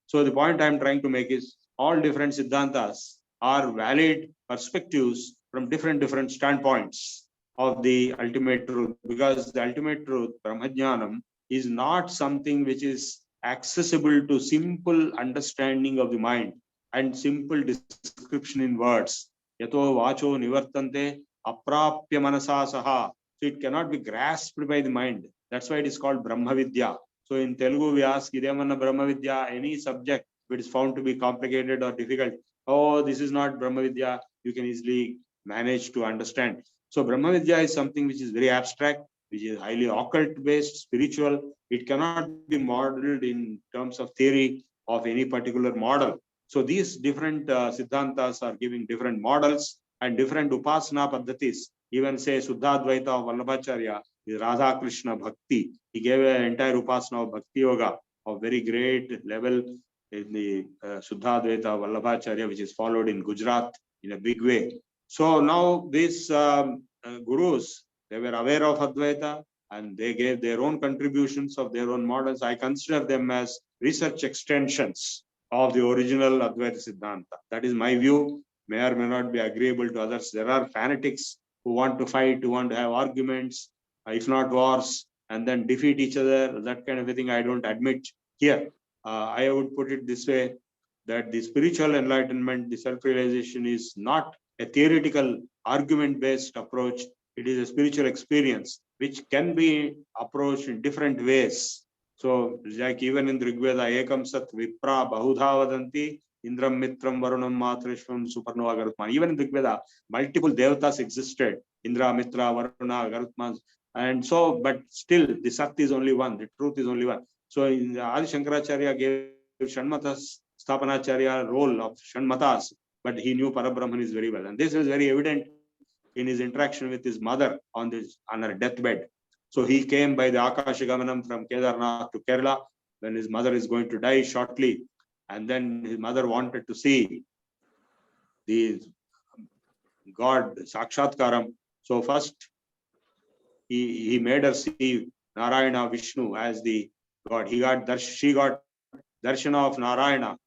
So the point I am trying to make is all different Siddhantas are valid perspectives from different standpoints of the ultimate truth, because the ultimate truth, Brahmajnanam, is not something which is accessible to simple understanding of the mind and simple description in words. Yato vacho nivartante aprapya manasa saha. So it cannot be grasped by the mind. That's why it is called Brahma Vidya. So in Telugu, we ask, Idemanna Brahma Vidya, any subject which is found to be complicated or difficult. Oh, this is not Brahma Vidya. You can easily manage to understand. So Brahma Vidya is something which is very abstract, which is highly occult based, spiritual. It cannot be modeled in terms of theory of any particular model. So these different Siddhantas are giving different models and different Upasana Paddhatis. Even say Suddhadvaita of Vallabhacharya is Radha Krishna Bhakti. He gave an entire Upasana of Bhakti Yoga of very great level in the Suddhadvaita of Vallabhacharya, which is followed in Gujarat in a big way. So now these gurus, they were aware of Advaita and they gave their own contributions of their own models. I consider them as research extensions of the original Advaita Siddhanta. That is my view. May or may not be agreeable to others. There are fanatics who want to fight, who want to have arguments, if not wars, and then defeat each other. That kind of a thing I don't admit here. I would put it this way, that the spiritual enlightenment, the self-realization is not a theoretical argument-based approach. It is a spiritual experience which can be approached in different ways. So like even in the Rigveda, Ekam Sat Vipra Bahudha Vadanti, Indram Mitram Varunam Matrishvam Suparnova Garutman. Even in the Rigveda, multiple devatas existed. Indra, Mitra, Varuna, Garutman. And so, but still the Sat is only one, the truth is only one. So in Adi Shankaracharya gave Shanmata Sthapanacharya role of Shanmatas, but he knew Parabrahman is very well. And this is very evident in his interaction with his mother on her deathbed. So he came by the Akashagamanam from Kedarnath to Kerala when his mother is going to die shortly. And then his mother wanted to see the God Sakshatkaram. So first he made her see Narayana Vishnu as the God. She got Darshana of Narayana.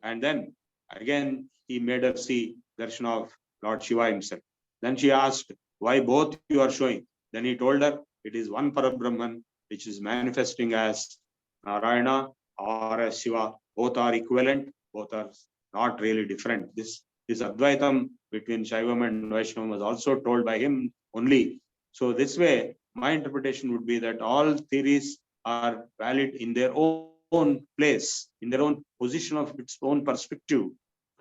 And then again, he made her see Darshana of Lord Shiva himself. Then she asked, why both you are showing? Then he told her, it is one Parabrahman which is manifesting as Narayana or as Shiva. Both are equivalent, both are not really different. This Advaitam between Shaivam and Vaishnavam was also told by him only. So this way, my interpretation would be that all theories are valid in their own place, in their own position of its own perspective,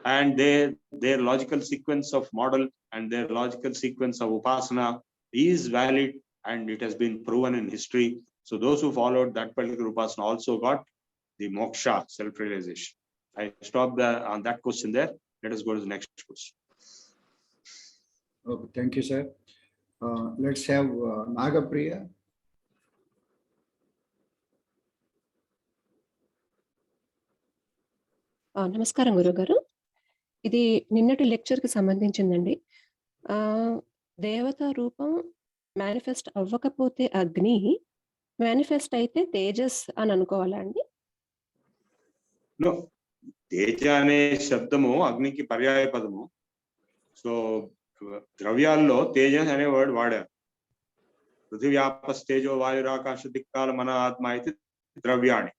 and their logical sequence of model and their logical sequence of Upasana is valid, and it has been proven in history. So those who followed that particular Upasana also got the moksha, self-realization. I stop there on that question there. Let us go to the next question. Okay, thank you, sir. Let's have Nagapriya. నమస్కారం గురుగారు. ఇది నిన్నటి లెక్చర్కి సంబంధించిందండి. దేవతా రూపం manifest అవ్వకపోతే అగ్ని, manifest అయితే తేజస్ అని అనుకోవాలా అండి? తేజ అనే శబ్దము అగ్నికి పర్యాయ పదము. సో ద్రవ్యాల్లో తేజస్ అనే వర్డ్ వాడారు. పృథివ్యాపస్తేజో వాయురాకాశ దిక్కాల మన ఆత్మ అయితే ద్రవ్యాణి.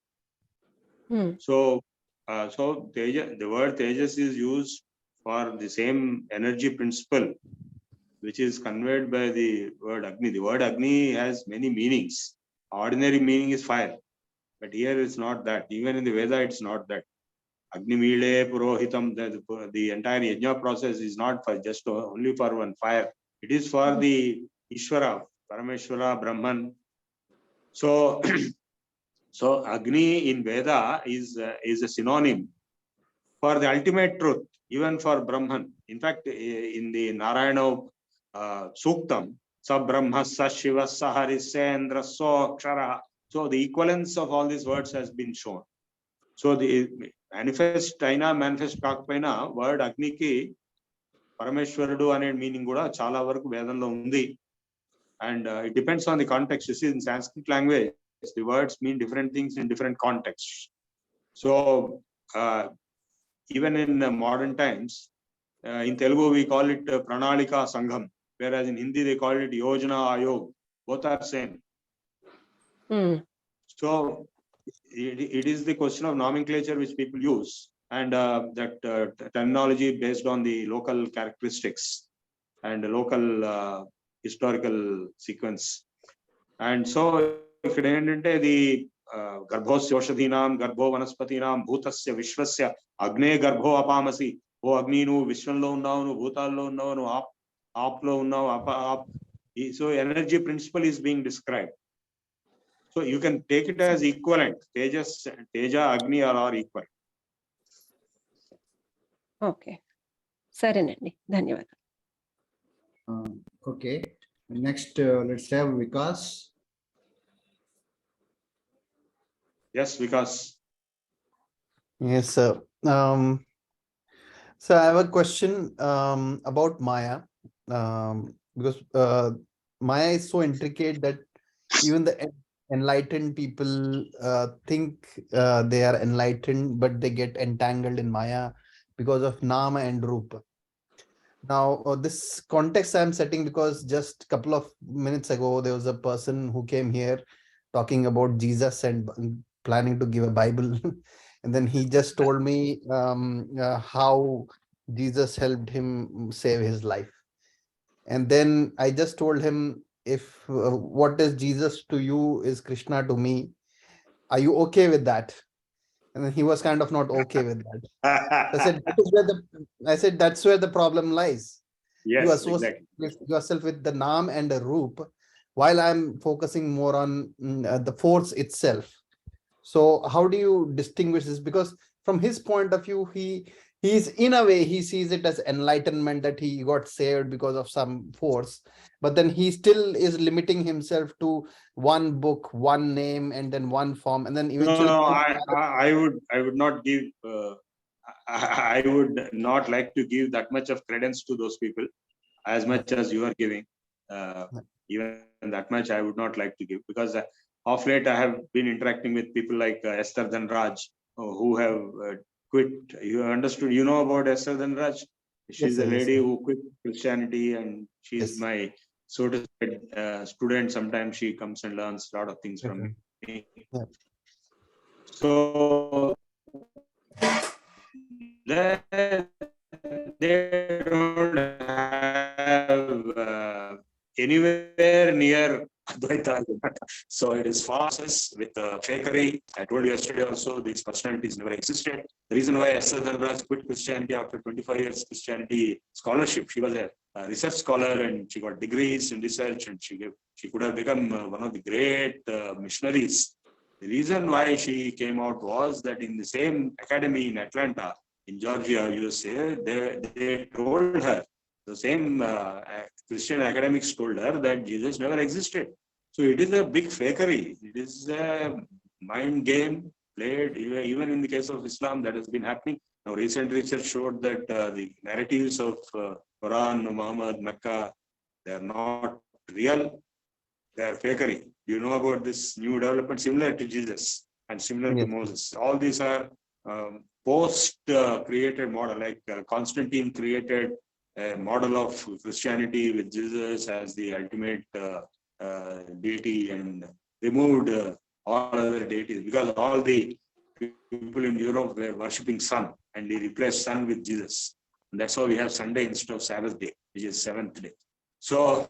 So the word tejas is used for the same energy principle which is conveyed by the word agni. The word agni has many meanings. Ordinary meaning is fire, but here it's not that. Even in the Veda it's not that. Agni mile purohitam, the entire yajna process is not for just only for one fire. It is for the Ishvara, Parameshwara, Brahman. So Agni in Veda is a synonym for the ultimate truth, even for Brahman. In fact, in the Narayana Suktam, Sa Brahma, Sa Shiva, Sa Harisendra, So Akshara. So the equivalence of all these words has been shown. So the manifest aina manifest kaakapaina word Agni ki Parameshwarudu ane meaning kuda chala varaku Vedanlo undi. And it depends on the context. You see, in Sanskrit language, the words mean different things in different contexts. So even in modern times, in Telugu we call it Pranalika Sangham, whereas in Hindi they call it Yojana Ayog. Both are same. So it is the question of nomenclature which people use, and that terminology based on the local characteristics and the local historical sequence. And so ఇక్కడ ఏంటంటే the గర్భోస్యోషధీనాం గర్భో వనస్పతీనాం భూతస్య విశ్వస్య అగ్నే గర్భో అపామసి. ఓ అగ్ని, నువ్వు విశ్వంలో ఉన్నావు, నువ్వు భూతాల్లో ఉన్నావు, నువ్వు ఆప్లో ఉన్నావు, so energy principal is being described. So you can take it as equivalent. Teja, Agni are all equal. Okay, సరేనండి, ధన్యవాదాలు. Okay, next let's have Vikas. Yes, Vikas. Yes, sir. So I have a question about Maya, because Maya is so intricate that even the enlightened people think they are enlightened, but they get entangled in Maya because of Nama and Rupa. Now, this context I'm setting because just a couple of minutes ago, there was a person who came here talking about Jesus and planning to give a Bible. And then he just told me how Jesus helped him save his life. And then I just told him, if what is Jesus to you is Krishna to me, are you okay with that? And then he was kind of not okay with that. I said, that's where the problem lies. Yes, You associate exactly. yourself with the Nam and the Roop, while I'm focusing more on the force itself. So how do you distinguish this? Because from his point of view, he's in a way, he sees it as enlightenment, that he got saved because of some force, but then he still is limiting himself to one book, one name, and then one form, and then eventually I would not give I would not like to give that much of credence to those people as much as you are giving. Even that much I would not like to give, because of late I have been interacting with people like Esther Dhanraj, who have quit. You understood, you know about Esther Dhanraj? She's Yes, a sir, lady yes, who quit Christianity, and she's Yes. my so to say student. Sometimes she comes and learns a lot of things from Okay. me. Yeah. So they don't have anywhere near Advaita. So it is false with fakery. I told you yesterday also, these personalities never existed. The reason why Esther Dhanraj quit Christianity after 25 years Christianity scholarship, she was a research scholar and she got degrees in research, and she could have become one of the great missionaries. The reason why she came out was that in the same academy in Atlanta, in Georgia, USA, they told her, the same Christian academics told her that Jesus never existed. So it is a big fakery. It is a mind game played, even in the case of Islam, that has been happening. Now, recent research showed that the narratives of Quran, Muhammad, Mecca, they are not real. They are fakery. You know about this new development similar to Jesus and similar to Yes. Moses. All these are post created model, like Constantine created a model of Christianity with Jesus as the ultimate deity and removed all other deities, because all the people in Europe were worshipping sun, and he replaced sun with Jesus. And that's why we have Sunday instead of Sabbath day, which is seventh day. So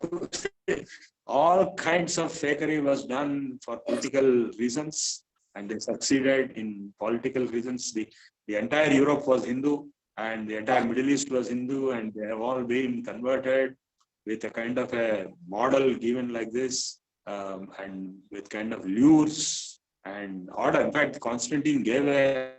all kinds of fakery was done for political reasons, and they succeeded in political reasons. The entire Europe was Hindu, and the entire Middle East was Hindu, and they have all been converted with a kind of a model given like this, and with kind of lures and order. In fact, Constantine gave a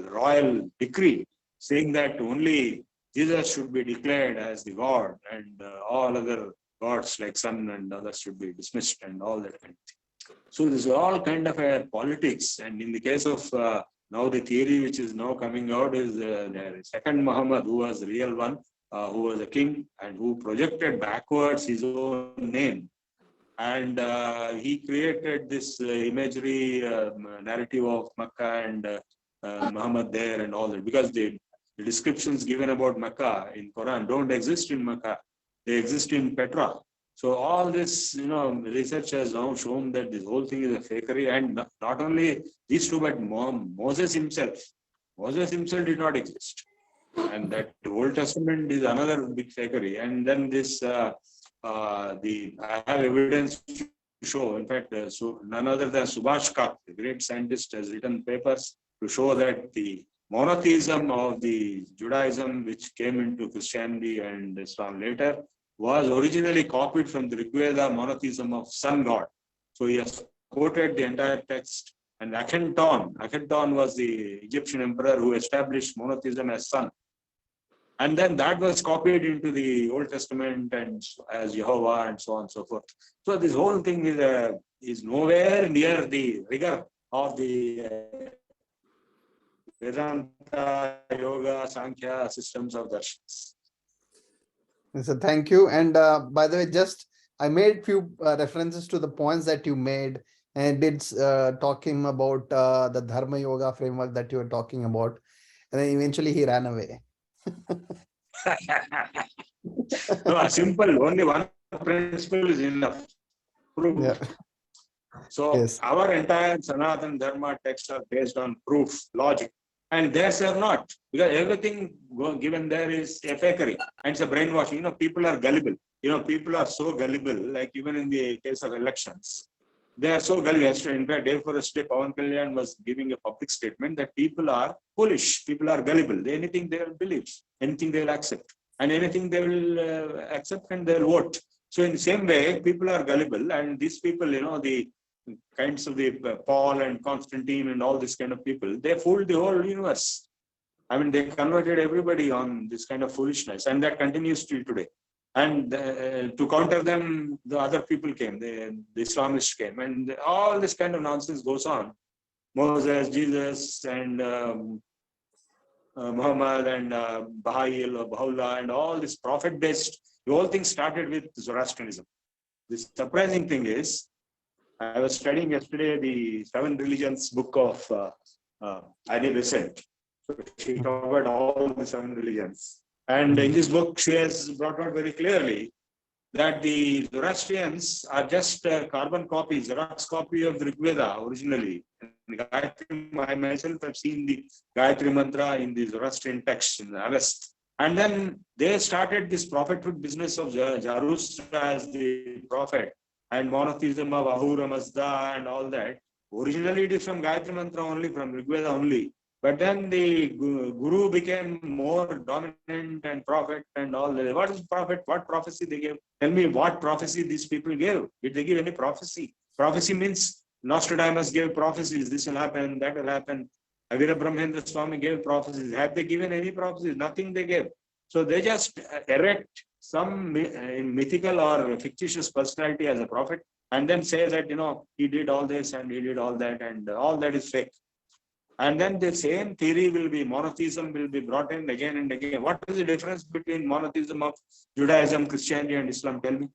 royal decree saying that only Jesus should be declared as the God, and all other gods like sun and others should be dismissed, and all that kind of thing. So this is all kind of a politics. And in the case of now the theory which is now coming out is the second Muhammad, who was the real one, who was a king and who projected backwards his own name. And he created this imagery narrative of Makkah and Muhammad there and all that, because the descriptions given about Makkah in Quran don't exist in Makkah, they exist in Petra. So all this, research has now shown that this whole thing is a fakery, and not only these two, but Moses himself did not exist, and that Old Testament is another big fakery. And then this, I have evidence to show. In fact, so none other than Subhash Kak, the great scientist, has written papers to show that the monotheism of the Judaism, which came into Christianity and Islam later, was originally copied from the Rig Veda monotheism of sun god. So he has quoted the entire text. And Akhenaton was the Egyptian emperor who established monotheism as sun. And then that was copied into the Old Testament and as Jehovah and so on and so forth. So this whole thing is nowhere near the rigor of the Vedanta, Yoga, Sankhya systems of Darshanas. So thank you. And by the way, I made few references to the points that you made, and it's talking about the Dharma Yoga framework that you were talking about. And then eventually he ran away. No, simple, only one principle is enough. Proof. Yeah. So Yes. our entire Sanatana Dharma texts are based on proof, logic, and theirs are not, because everything given there is a fakery and it's a brainwashing. People are gullible. People are so gullible, like even in the case of elections, they are so gullible. In fact, day for a day, Pawan Kalyan was giving a public statement that people are foolish, people are gullible. Anything they will believe, anything they will accept, and anything they will accept and they will vote. So in the same way, people are gullible, and these people, the kinds of the Paul and Constantine and all this kind of people, they fooled the whole universe. I mean, they converted everybody on this kind of foolishness, and that continues till today. And to counter them, the other people came, the Islamists came, and all this kind of nonsense goes on. Moses, Jesus, and Muhammad, and Baha'u'llah, and all this prophet-based, the whole thing started with Zoroastrianism. The surprising thing is, I was studying yesterday the 7 Religions book of Annie Besant. So she covered all the 7 religions. And in this book, she has brought out very clearly that the Zoroastrians are just carbon copies, Xerox copy of the Rig Veda originally. And I myself have seen the Gayatri Mantra in the Zoroastrian text in the Avest. And then they started this prophethood business of Zarathustra as the prophet, and monotheism of Ahura Mazda and all that. Originally it is from Gayatri Mantra only, from Rig Veda only. But then the Guru became more dominant and prophet and all that. What is prophet? What prophecy they gave? Tell me what prophecy these people gave. Did they give any prophecy? Prophecy means Nostradamus gave prophecies. This will happen, that will happen. Avira Brahmendra Swami gave prophecies. Have they given any prophecies? Nothing they gave. So they just erect some mythical or fictitious personality as a prophet, and then say that, he did all this and he did all that, and all that is fake. And then the same theory will be, monotheism will be brought in again and again. What is the difference between monotheism of Judaism, Christianity, and Islam? Tell me.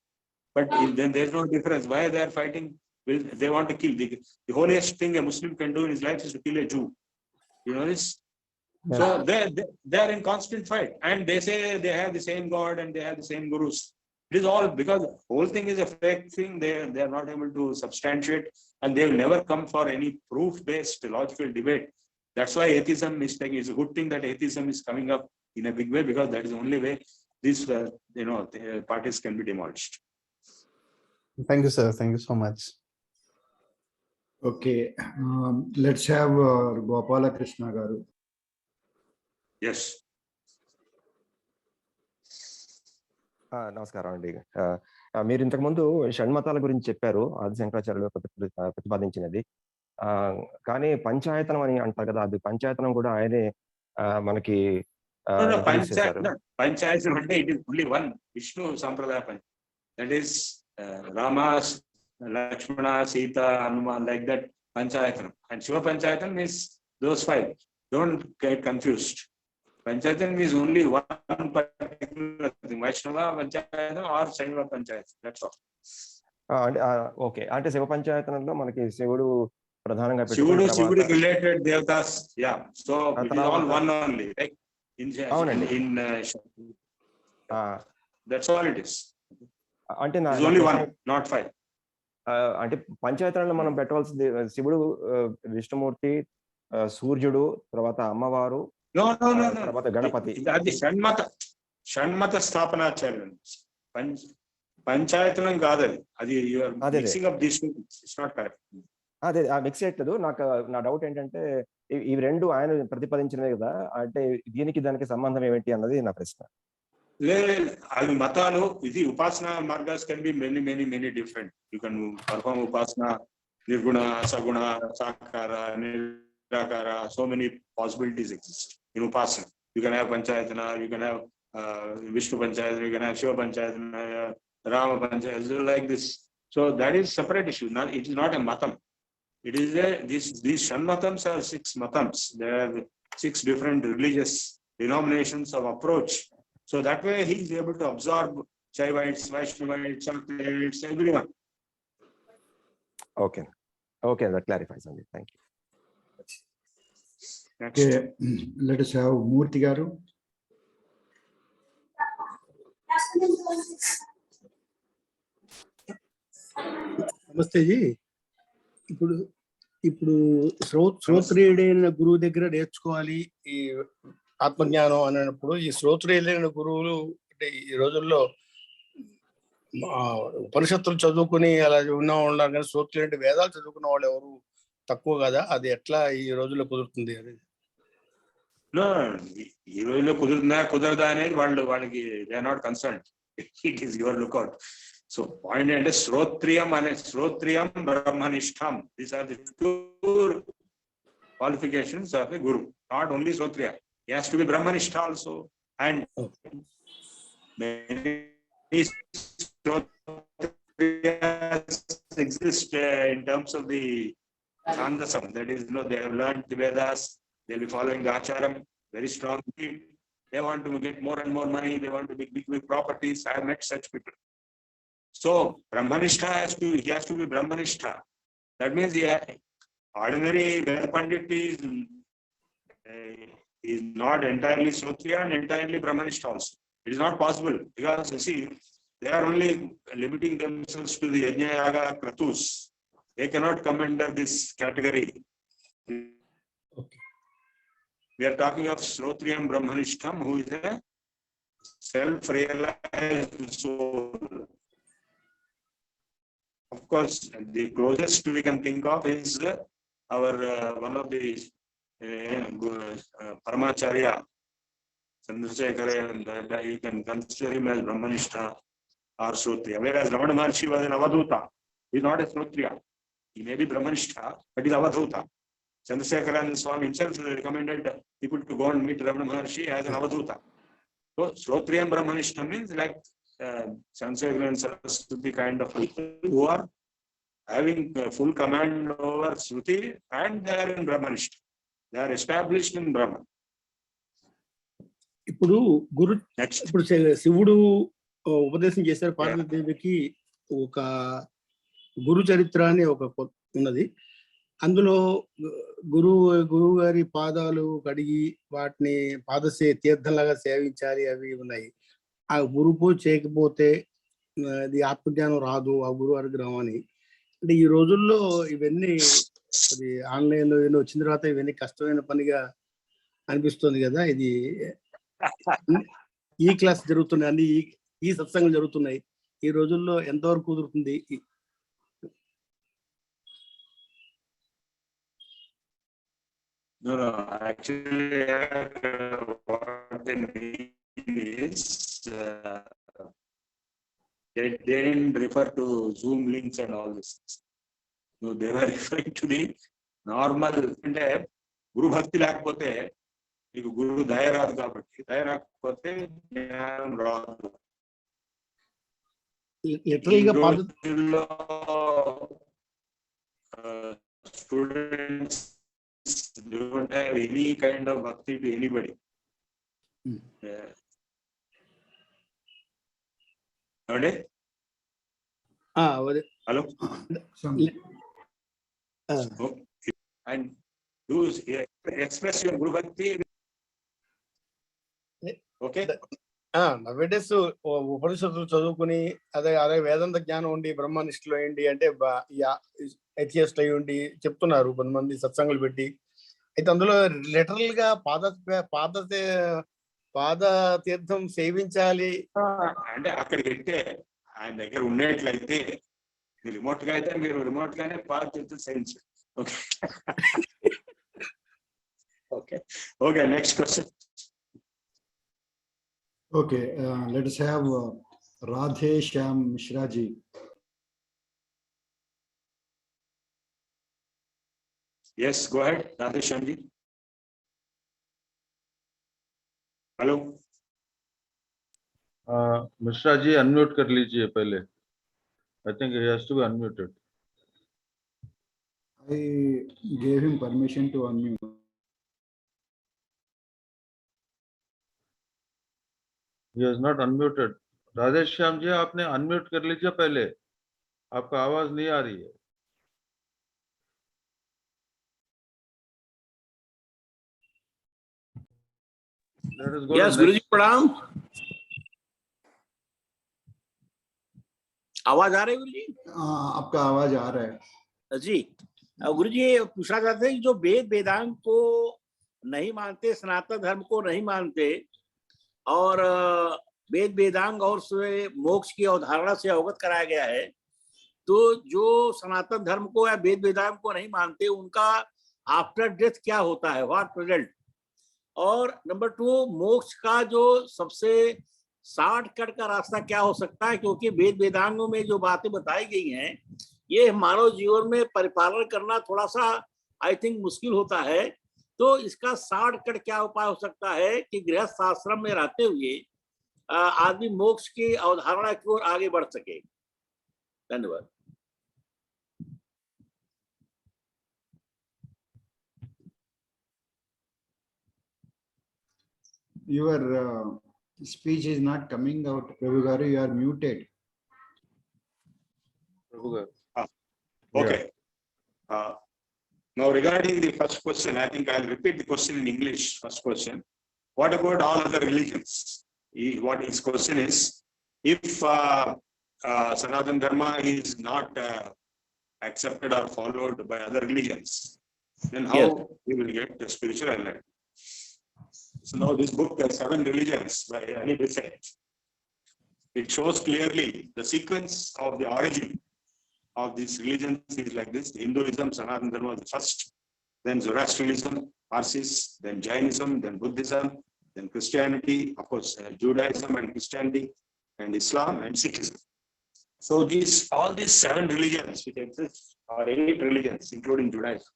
But then there's no difference. Why they are fighting? They want to kill. The holiest thing a Muslim can do in his life is to kill a Jew. You know this? So they are in constant fight, and they say they have the same God and they have the same gurus. It is all because the whole thing is a fake thing. They are not able to substantiate, and they will never come for any proof-based logical debate. That's why atheism is taking. It's a good thing that atheism is coming up in a big way, because that is the only way these the parties can be demolished. Thank you, sir. Thank you so much. Okay, let's have Gopala Krishna garu. Yes. నమస్కారం అండి. మీరు ఇంతకుముందు షణ్మతాల గురించి చెప్పారు, ఆది శంకరాచార్యులు ప్రతిపాదించినది. కానీ పంచాయతనం అని అంటారు కదా, అది పంచాయతనం కూడా ఆయనే మనకి పంచాయతనం అంటే it is only one Vishnu సాంప్రదాయ పంచాయతనం. That is Rama, Lakshmana, Sita, Hanuman, like that పంచాయతనం. అండ్ శివ పంచాయతనం is those five. Don't get confused. Panchayatam is only one particular thing, Vaishnava Panchayatam or Shaiva Panchayatam. That's all. Okay, అంటే శివ పంచాయతనంలో మనకి శివుడు ప్రధానంగా శివుడు రిలేటెడ్ దేవతాస్. Yeah, so it is all one only, like అవునండి. That's all it is. అంటే only one, not five. అంటే పంచాయతనంలో మనం పెట్టవలసింది శివుడు, విష్ణుమూర్తి, సూర్యుడు, తర్వాత అమ్మవారు, తర్వాత గణపతి. అది షణ్మత స్థాపనాచార్యులు. పంచాయతనం కాదు అది. అదే మిక్స్ చేయట్లేదు. నా డౌట్ ఏంటంటే ఈ రెండు ఆయన ప్రతిపాదించినవే కదా, అంటే దీనికి దానికి సంబంధం ఏమిటి అన్నది నా ప్రశ్న. లేదు, అవి మతాలు. ఇది ఉపాసన మార్గాస్ can be many many many different. You can perform ఉపాసన నిర్గుణ, సగుణ, సాకార, నిరాకార. So many possibilities exist in upasana. You can have panchayatana, you can have Vishnu panchayatana, you can have Shiva panchayatana, Rama panchayatana, like this. So that is separate issue. It is not a matam. It is these shanmatams are 6 matams. There are 6 different religious denominations of approach. So that way he is able to absorb Shaivites, Vaishnavites, Shankarites, everyone. Okay, that clarifies only. Thank you. Okay, let us have Murthy garu. నమస్తే G. ఇప్పుడు శ్రోత్రియుడైన గురువు దగ్గర నేర్చుకోవాలి ఈ ఆత్మజ్ఞానం అన్నప్పుడు, ఈ శ్రోత్రియులైన గురువులు అంటే ఈ రోజుల్లో ఉపనిషత్తులు చదువుకుని అలా ఉన్నారు, కానీ శ్రోత్రియులు అంటే వేదాలు చదువుకున్న వాళ్ళు ఎవరు తక్కువ కదా. అది ఎట్లా ఈ రోజుల్లో కుదురుతుంది అనేది? ఈ రోజుల్లో కుదరదా అనేది వాళ్ళకి they are not concern. It is your lookout. So point అంటే శ్రోత్రియం బ్రహ్మనిష్టం. These are the 2 qualifications of a guru. Not only శ్రోత్రియ, he has to be brahmanishta also. And many శ్రోత్రియas exist in terms of the Chandasam. That is, they have learned the Vedas. They'll be following the Acharam very strongly. They want to get more and more money. They want to be big properties. I have met such people. So Brahmanishta he has to be Brahmanishta. That means ordinary Ved Pandit is not entirely Kshatriya and entirely Brahmanishta also. It is not possible, because you see, they are only limiting themselves to the Yajna Yaga Kratus. They cannot come under this category. We are talking of Shrotriyam Brahmanishtam, who is a self-realized soul. Of course, the closest we can think of is our one of the Paramacharya, Chandrasekhara. You can consider him as Brahmanishta or Shrotriya. Whereas Ramana Maharshi was an Avadhuta. He is not a Shrotriya. He may be Brahmanishta, but he is Avadhuta. Chandrasekhara Swami himself recommended people to go and meet Ramana Maharshi as an Avadhuta. So Shrotriyam Brahmanishta means like Chandrasekhara and Saraswati kind of people who are having full command over Shruti, and they are in Brahmanishta. They are established in Brahman. ఇప్పుడు శివుడు ఉపదేశం చేశారు పార్వతీదేవికి. ఒక గురు చరిత్ర అని ఒక ఉన్నది. అందులో గురువు గారి పాదాలు కడిగి వాటిని తీర్థంలాగా సేవించాలి అవి ఉన్నాయి. ఆ గురు పూజ చేయకపోతే అది ఆత్మజ్ఞానం రాదు ఆ గురువు అనుగ్రహం అని. అంటే ఈ రోజుల్లో ఇవన్నీ అది ఆన్లైన్ లో వచ్చిన తర్వాత ఇవన్నీ కష్టమైన పనిగా అనిపిస్తుంది కదా. ఇది ఈ క్లాస్ జరుగుతున్నాయి, అన్ని ఈ సత్సంగం జరుగుతున్నాయి. ఈ రోజుల్లో ఎంతవరకు కుదురుతుంది? No, actually, what they mean is they didn't refer to Zoom links and all this. No, they were referring to the normal. అంటే గురు భక్తి లేకపోతే నీకు గురువు దయ రాదు, కాబట్టి దయ రాకపోతే జ్ఞానం రాదు. Students don't have any kind of bhakti to anybody. Hello? And do express your guru bhakti. Okay? Nowadays ఉపనిషత్తులు చదువుకుని అదే వేదాంత జ్ఞానం ఉండి బ్రహ్మనిష్ఠులు అయ్యండి అంటే ఎథియస్ట్ అయి ఉండి చెప్తున్నారు కొంతమంది సత్సంగులు పెట్టి. అయితే అందులో లిటరల్ గా పాద తీర్థం సేవించాలి అంటే అక్కడికి వెళ్తే ఆయన దగ్గర ఉండేట్లయితే రిమోట్ గా అయితే మీరు రిమోట్ గానే పాద తీర్థం సేవించండి. Okay okay okay next question. Okay, let us have Radhe Shyam Mishra ji. Yes, go ahead, Radhe Shyam ji. Hello. Mishra ji, unmute कर लीजिए पहले. I think he has to be unmuted. I gave him permission to unmute. He is not unmuted. Radhesh Shyam ji, आपने unmute कर लीजिए पहले, आपका आवाज नहीं आ रही है. Yes, गुरुजी प्रणाम. आवाज आ रही है गुरुजी? आपका आवाज आ रहा है जी. गुरुजी पूछना चाहते हैं कि जो वेदांत को नहीं मानते, सनातन धर्म को नहीं मानते और वेदांग और मोक्ष की अवधारणा से अवगत कराया गया है, तो जो सनातन धर्म को या वेदांग को नहीं मानते उनका आफ्टर डेथ क्या होता है, व्हाट रिजल्ट? और नंबर 2, मोक्ष का जो सबसे शॉर्टकट का रास्ता क्या हो सकता है, क्योंकि वेदांगों में जो बातें बताई गई हैं ये मानव जीवन में परिपालन करना थोड़ा सा आई थिंक मुश्किल होता है. तो इसका शॉर्टकट क्या उपाय हो सकता है कि गृहस्थ आश्रम में रहते हुए आदमी मोक्ष की अवधारणा की ओर आगे बढ़ सके? धन्यवाद. Your speech is not coming out, Prabhu Garu. You are muted. Prabhu Garu. Okay. Now regarding the first question, I think I'll repeat the question in English. First question: what about all other religions? What his question is, if Sanatana Dharma is not accepted or followed by other religions, then how we will get the spiritual enlightenment? So now this book has 7 religions by any defect. It shows clearly the sequence of the origin of these religions is like this: Hinduism, Sanatana Dharma was the first, then Zoroastrianism, Parsis, then Jainism, then Buddhism, then Christianity, of course, Judaism and Christianity, and Islam and Sikhism. So all these 7 religions which exist, or 8 religions, including Judaism,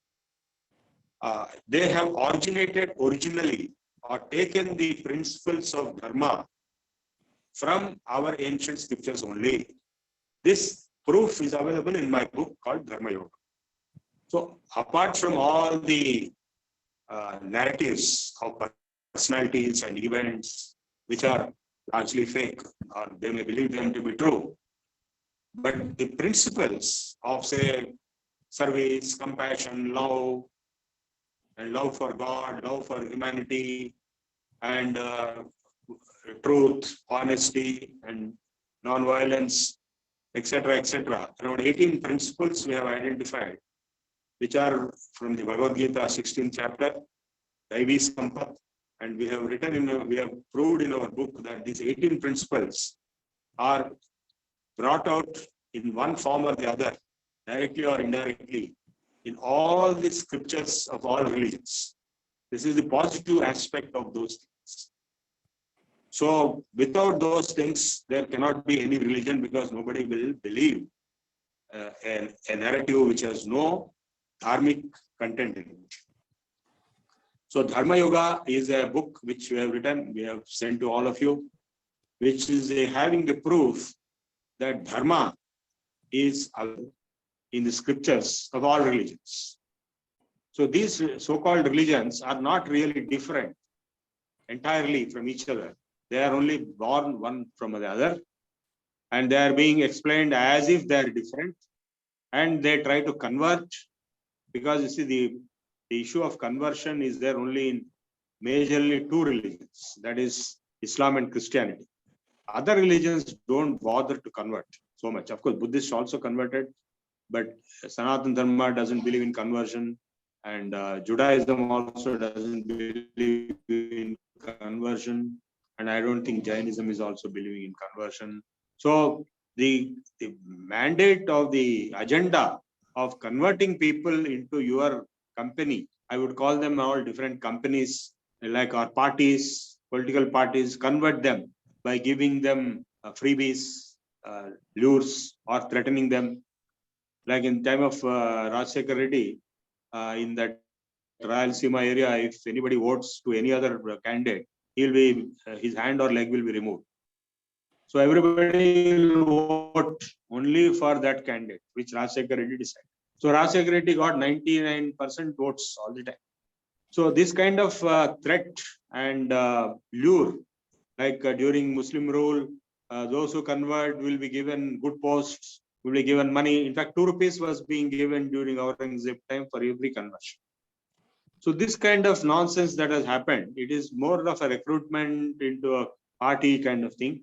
they have originated originally or taken the principles of Dharma from our ancient scriptures only. This proof is available in my book called Dharma Yoga. So apart from all the narratives of personalities and events which are largely fake, or they may believe them to be true, but the principles of, say, service, compassion, love, and love for God, love for humanity, and truth, honesty, and non-violence, etc., etc. Around 18 principles we have identified, which are from the Bhagavad Gita, 16th chapter, Daivi Sampat, and we have we have proved in our book that these 18 principles are brought out in one form or the other, directly or indirectly, in all the scriptures of all religions. This is the positive aspect of those things. So without those things, there cannot be any religion, because nobody will believe a narrative which has no dharmic content in it. So Dharma Yoga is a book which we have written, we have sent to all of you, which is having the proof that dharma is in the scriptures of all religions. So these so-called religions are not really different entirely from each other. They are only born one from the other, and they are being explained as if they are different, and they try to convert, because you see the issue of conversion is there only in majorly two religions, that is Islam and Christianity. Other religions don't bother to convert so much. Of course, Buddhists also converted, but Sanatana Dharma doesn't believe in conversion, and Judaism also doesn't believe in conversion, and I don't think Jainism is also believing in conversion. So the mandate of the agenda of converting people into your company, I would call them all different companies, like our parties, political parties, convert them by giving them freebies, lures, or threatening them. Like in time of Rajshekhar Reddy, in that Rayalaseema area, if anybody votes to any other candidate, he'll be his hand or leg will be removed. So everybody will vote only for that candidate, which Rajshekhar Reddy decided. So Rajshekhar Reddy got 99% votes all the time. So this kind of threat and lure, like during Muslim rule, those who convert will be given good posts, will be given money. In fact, 2 rupees was being given during Aurangzeb time for every conversion. So this kind of nonsense that has happened, it is more of a recruitment into a party kind of thing.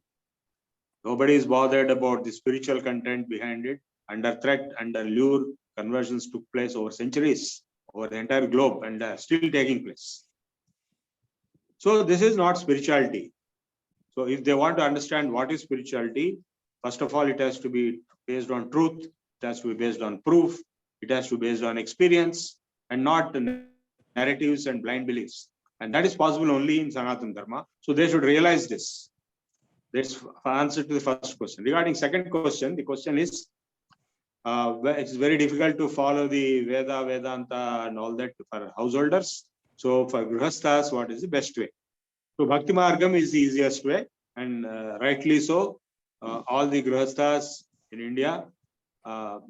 Nobody is bothered about the spiritual content behind it. Under threat, under lure, conversions took place over centuries, over the entire globe, and are still taking place. So this is not spirituality. So if they want to understand what is spirituality, first of all, it has to be based on truth, it has to be based on proof, it has to be based on experience, and not narratives and blind beliefs. And that is possible only in Sanatana Dharma. So they should realize this. That's answer to the first question. Regarding second question, the question is, it's very difficult to follow the Veda, Vedanta, and all that for householders. So for Grihasthas, what is the best way? So Bhakti Margam is the easiest way, and rightly so. All the Grihasthas in India,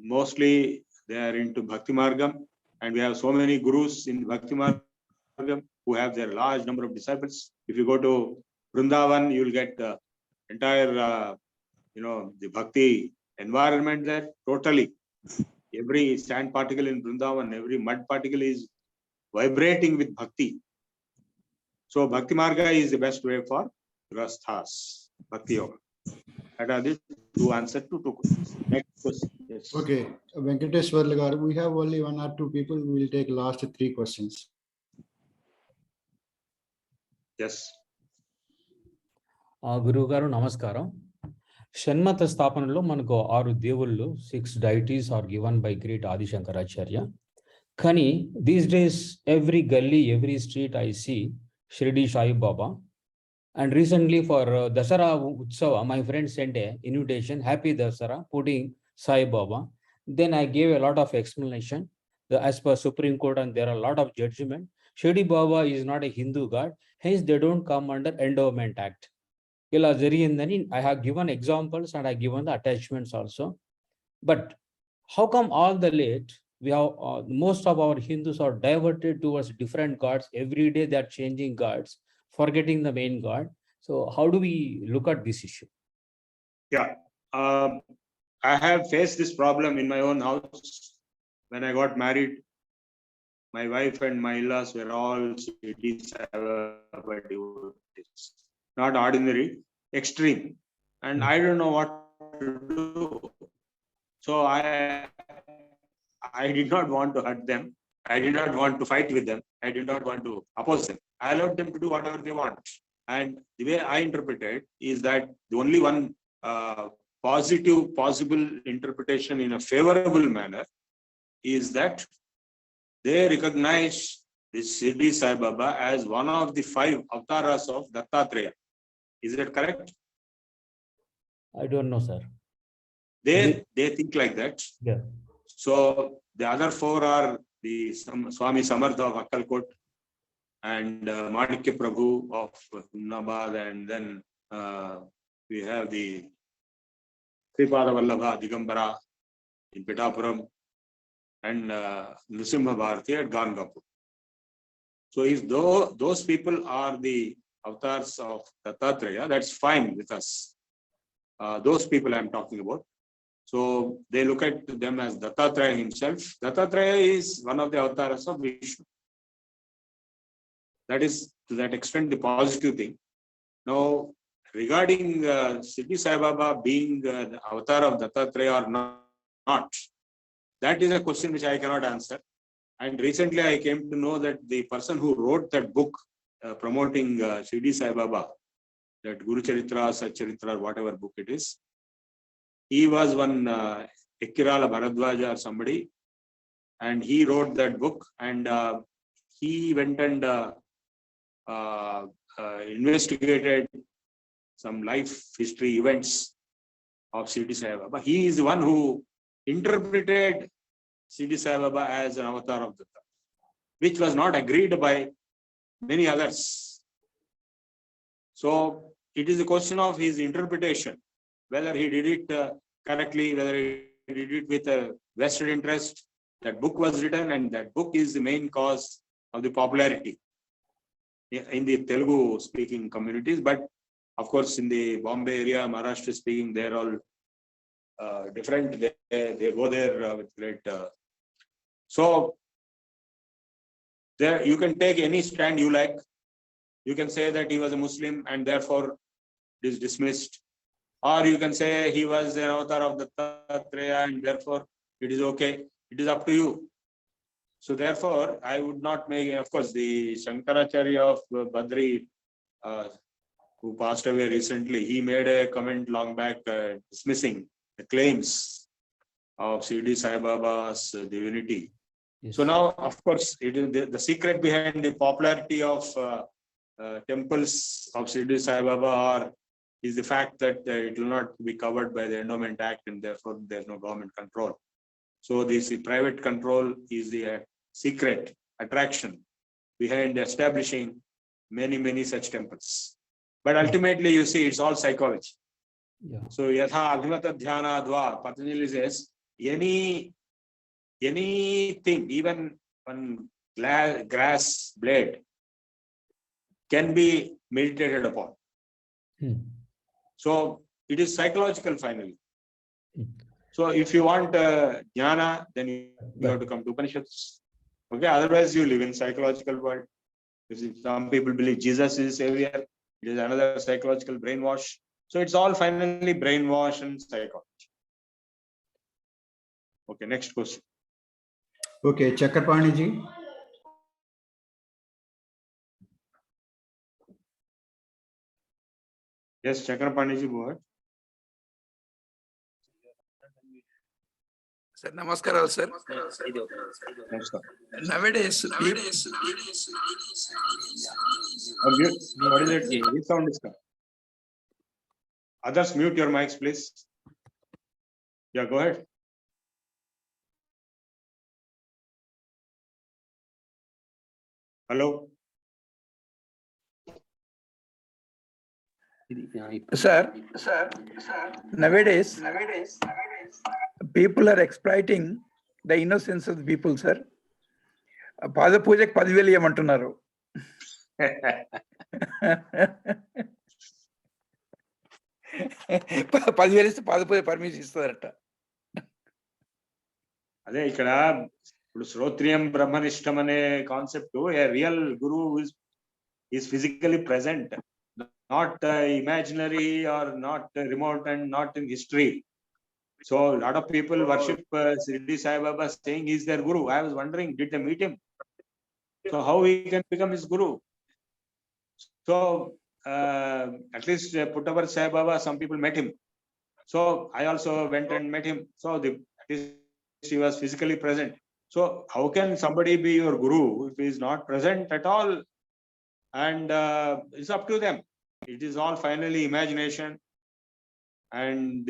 mostly they are into Bhakti Margam, and we have so many gurus in Bhakti Margam who have their large number of disciples. If you go to Vrindavan, you will get the entire, the Bhakti environment there totally. Every sand particle in Vrindavan, every mud particle is vibrating with Bhakti. So Bhakti Marga is the best way for Grihasthas, Bhakti Yoga. That are the two answers to two questions. Next question. Yes. Okay, Venkatesh Varlagar, we have only 1 or 2 people. We will take last 3 questions. Yes. గురువు గారు నమస్కారం. షణ్మత స్థాపనలో మనకు 6 దేవుళ్ళు, 6 deities are given by great Adi Shankaracharya. కానీ these days every gully, every street I see Shirdi Sai Baba. And recently for Dasara Utsava, my friend sent a invitation, Happy Dasara, putting Sai Baba. Then I gave a lot of explanation. As per Supreme Court, and there are a lot of judgment. Shirdi Baba is not a Hindu god, hence they don't come under Endowment Act. I have given examples and I have given the attachments also. But how come all the late, we have most of our Hindus are diverted towards different gods? Every day they are changing gods, forgetting the main god. So how do we look at this issue? Yeah, I have faced this problem in my own house when I got married, my wife and my in-laws were all Shirdi Sai Baba devotees. Not ordinary, extreme. And I don't know what to do. So I did not want to hurt them. I did not want to fight with them. I did not want to oppose them. I allowed them to do whatever they want. And the way I interpret it is that the only one positive possible interpretation in a favorable manner is that they recognize this Shirdi Sai Baba as one of the 5 avatars of Dattatreya. Is that correct? I don't know, sir. They think like that. Yeah. So the other 4 are the Swami Samartha of Akkalkot and Manikya Prabhu of Nabad, and then we have the Sripada Vallabha Digambara in Pitapuram and Nrsimha Bharati at Gangapur. So if those people are the avatars of Dattatreya, that's fine with us. Those people I'm talking about. So they look at them as Dattatreya himself. Dattatreya is one of the avatars of Vishnu. That is to that extent the positive thing. Now, regarding Shirdi Sai Baba being the avatar of Dattatreya or not, that is a question which I cannot answer. And recently I came to know that the person who wrote that book promoting Shirdi Sai Baba, that Guru Charitra, Satcharitra, whatever book it is, he was one Ekkirala Bharadwaja or somebody, and he wrote that book, and he went and investigated some life history events of Shirdi Sai Baba. He is the one who interpreted Shirdi Sai Baba as an avatar of Datta, which was not agreed by many others. So it is a question of his interpretation, whether he did it correctly, whether he did it with a vested interest. That book was written, and that book is the main cause of the popularity in the Telugu speaking communities. But of course, in the Bombay area, Maharashtra speaking, they're all different. They go there with great. So there you can take any stand you like. You can say that he was a Muslim and therefore it is dismissed. Or you can say he was an avatar of Dattatreya and therefore it is okay. It is up to you. So therefore, I would not make, of course, the Shankaracharya of Badri, who passed away recently, he made a comment long back dismissing the claims of Shirdi Sai Baba's divinity. Yes. So now, of course, it is the secret behind the popularity of temples of Shirdi Sai Baba is the fact that it will not be covered by the Endowment Act, and therefore there's no government control. So this private control is the secret attraction behind establishing many such temples. But ultimately, you see, it's all psychology. Yeah. So yatha abhimata dhyana dva, Patanjali says, anything, even one grass blade, can be meditated upon. So it is psychological finally. So if you want jnana, then you have to come to Upanishads. Okay, otherwise you live in psychological world. Some people believe Jesus is savior. It is another psychological brainwash. So it's all finally brainwash and psychology. Okay, next question. Okay, Chakrapani ji. Yes, Chakrapani ji, go ahead. Sir, namaskar, sir. Nowadays, what is it? Which sound is coming? Others, mute your mics, please. Yeah, go ahead. Hello. Sir, nowadays, people are exploiting the innocence of the people, sir. Pada Pujak 10,000 ఇవ్వమంటున్నారు. 10,000 ఇస్తే పాద పూజ permission ఇస్తారట. అదే ఇక్కడ ఇప్పుడు శ్రోత్రియం బ్రహ్మనిష్టం అనే concept A real Guru is physically present, not imaginary or not remote and not in history. So a lot of people worship Shirdi Sai Baba saying he's their guru. I was wondering, did they meet him? So how he can become his guru? So at least Puttavar Sai Baba, some people met him. So I also went and met him. So at least he was physically present. So how can somebody be your guru if he is not present at all? And it's up to them. It is all finally imagination, and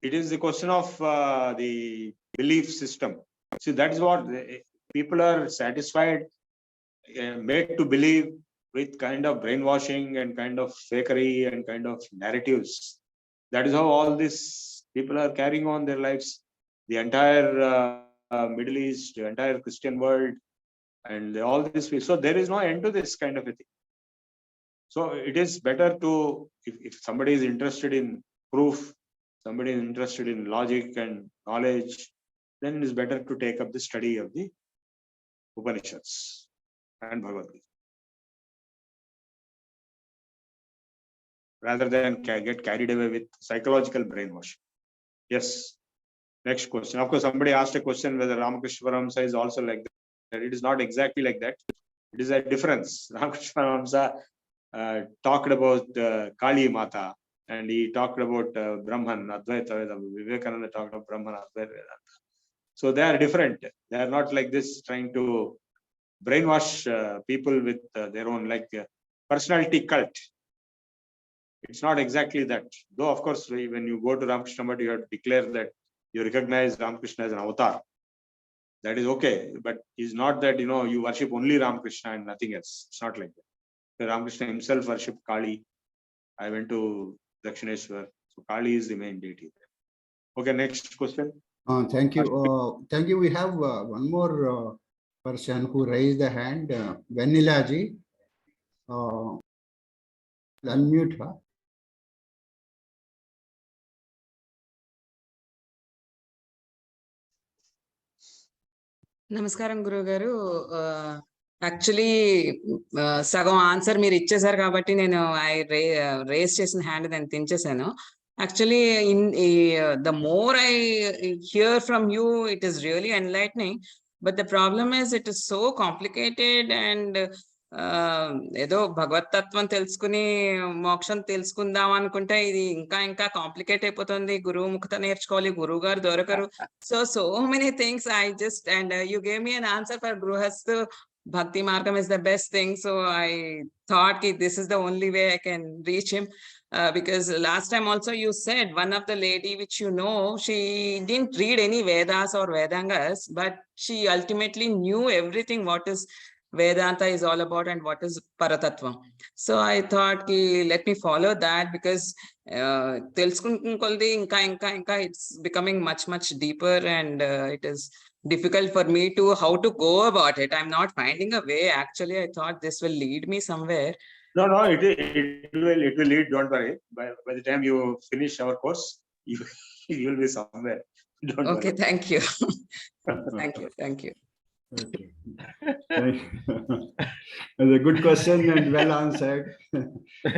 it is the question of the belief system. See, that is what people are satisfied, made to believe with kind of brainwashing and kind of fakery and kind of narratives. That is how all these people are carrying on their lives. The entire Middle East, the entire Christian world, and all this. So there is no end to this kind of a thing. So it is better to, if somebody is interested in proof, somebody is interested in logic and knowledge, then it is better to take up the study of the Upanishads and Bhagavad Gita, rather than get carried away with psychological brainwashing. Yes. Next question. Of course, somebody asked a question whether Ramakrishna Paramhamsa is also like that. It is not exactly like that. It is a difference. Ramakrishna Paramhamsa talked about Kali Mata, and he talked about Brahman, Advaita Vedanta. Vivekananda talked about Brahman, Advaita Vedanta. So they are different. They are not like this, trying to brainwash people with their own personality cult. It's not exactly that. Though, of course, when you go to Ramakrishna Math, you have to declare that you recognize Ramakrishna as an avatar. That is okay, but it's not that you worship only Ramakrishna and nothing else. It's not like that. Ramakrishna himself worshipped Kali. I went to Dakshineshwar. So Kali is the main deity. Okay, next question. Thank you. Thank you. We have one more person who raised the hand, Vanilla ji. Unmute her. నమస్కారం గురువు గారు. Actually సగం answer మీరు ఇచ్చేసారు కాబట్టి నేను race చేసిన hand నేను తించేసాను. Actually the more I hear from you, it is really enlightening, but the problem is it is so complicated and ఏదో భగవతత్వం తెలుసుకుని మోక్షం తెలుసుకుందాం అనుకుంటే ఇది ఇంకా ఇంకా కాంప్లికేట్ అయిపోతుంది. గురువు ముఖత నేర్చుకోవాలి, గురువు గారు దొరకరు. So many things I just and you gave me an answer for గృహస్థు Bhakti Margam is the best thing. So I thought this is the only way I can reach him. Because last time also you said one of the lady which she didn't read any Vedas or Vedangas, but she ultimately knew everything what is Vedanta is all about and what is Paratattva. So I thought let me follow that, because it's becoming much deeper, and it is difficult for me to how to go about it. I'm not finding a way. Actually, I thought this will lead me somewhere. No, it will lead. Don't worry. By the time you finish our course, you will be somewhere. Don't okay, worry. thank you. Thank you. Okay. That's a good question and well answered.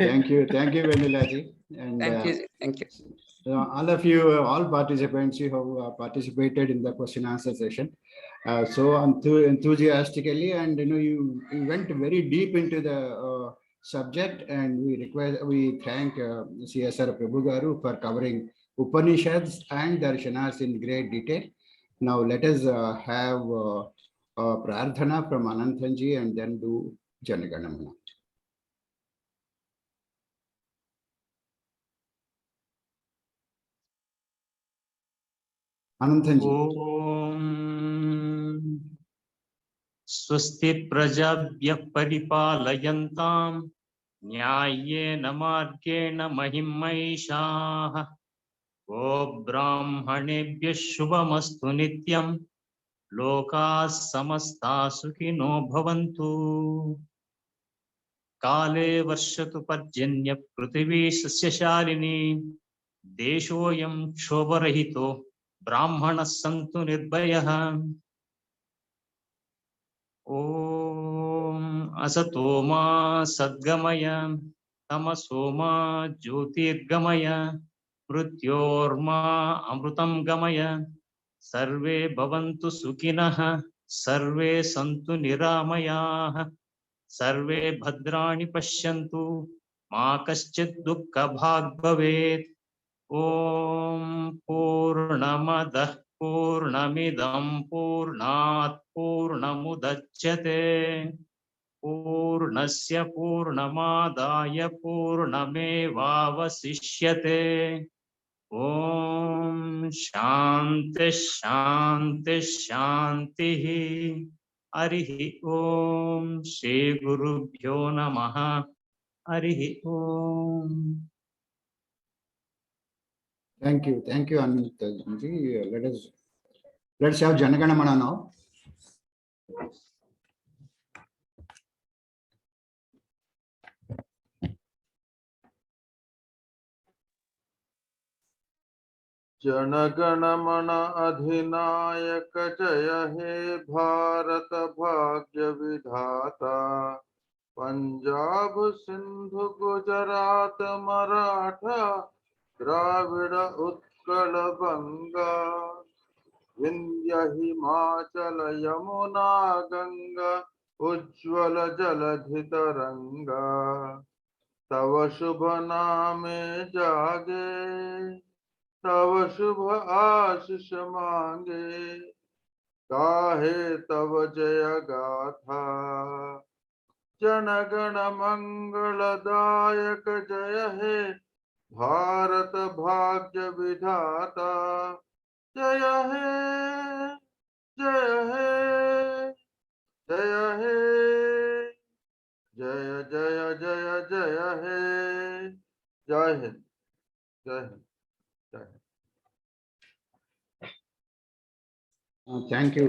Thank you, Vanilla ji. And thank you. All of you, all participants, you have participated in the question answer session so enthusiastically, and you went very deep into the subject, and we thank CSR Prabhu Garu for covering Upanishads and Darshanas in great detail. Now let us have Prarthana from Ananthanji and then do Janaganamana. Ananthanji. Om Swasti Prajabhyah Paripalayantam Nyayena Margena Mahimmaishaah Go Brahmanebhyah Shubhamastu Nityam Lokas Samasta Sukhino Bhavantu Kale Varshatu Parjanya Prithvi Sasyashalini देशोऽयं क्षोभरहितो ब्राह्मणः सन्तु निर्भयः। ॐ असतो मा सद्गमय तमसो मा ज्योतिर्गमय मृत्योर्मा अमृतं गमय। सर्वे भवन्तु सुखिनः सर्वे सन्तु निरामयाः सर्वे भद्राणि पश्यन्तु मा कश्चित् दुःखभाग् भवेत्। ॐ पूर्णमदः पूर्णमिदं पूर्णात् पूर्णमुदच्यते पूर्णस्य पूर्णमादाय पूर्णमेवावशिष्यते। ॐ शान्ति शान्ति शान्तिः। हरिः ॐ श्री गुरुभ्यो नमः। हरिः ॐ। Thank you, Anand ji. Let's have Janaganamana now. जनगण मन अधिनायक जय हे भारत भाग्य विधाता। पंजाब सिंधु गुजरात मराठा द्राविड़ उत्कल बंगा विंध्य हिमाचल यमुना गंगा उज्ज्वल जलधि तरंगा। तव शुभ नामे जागे तव शुभ आशीष मांगे गाहे तव जय गाथा। जनगण मंगलदायक जय हे भारत भाग्य विधाता। जय हे जय हे जय हे जय जय जय जय हे जय हिंद जय हिंद जय हिंद। Thank you.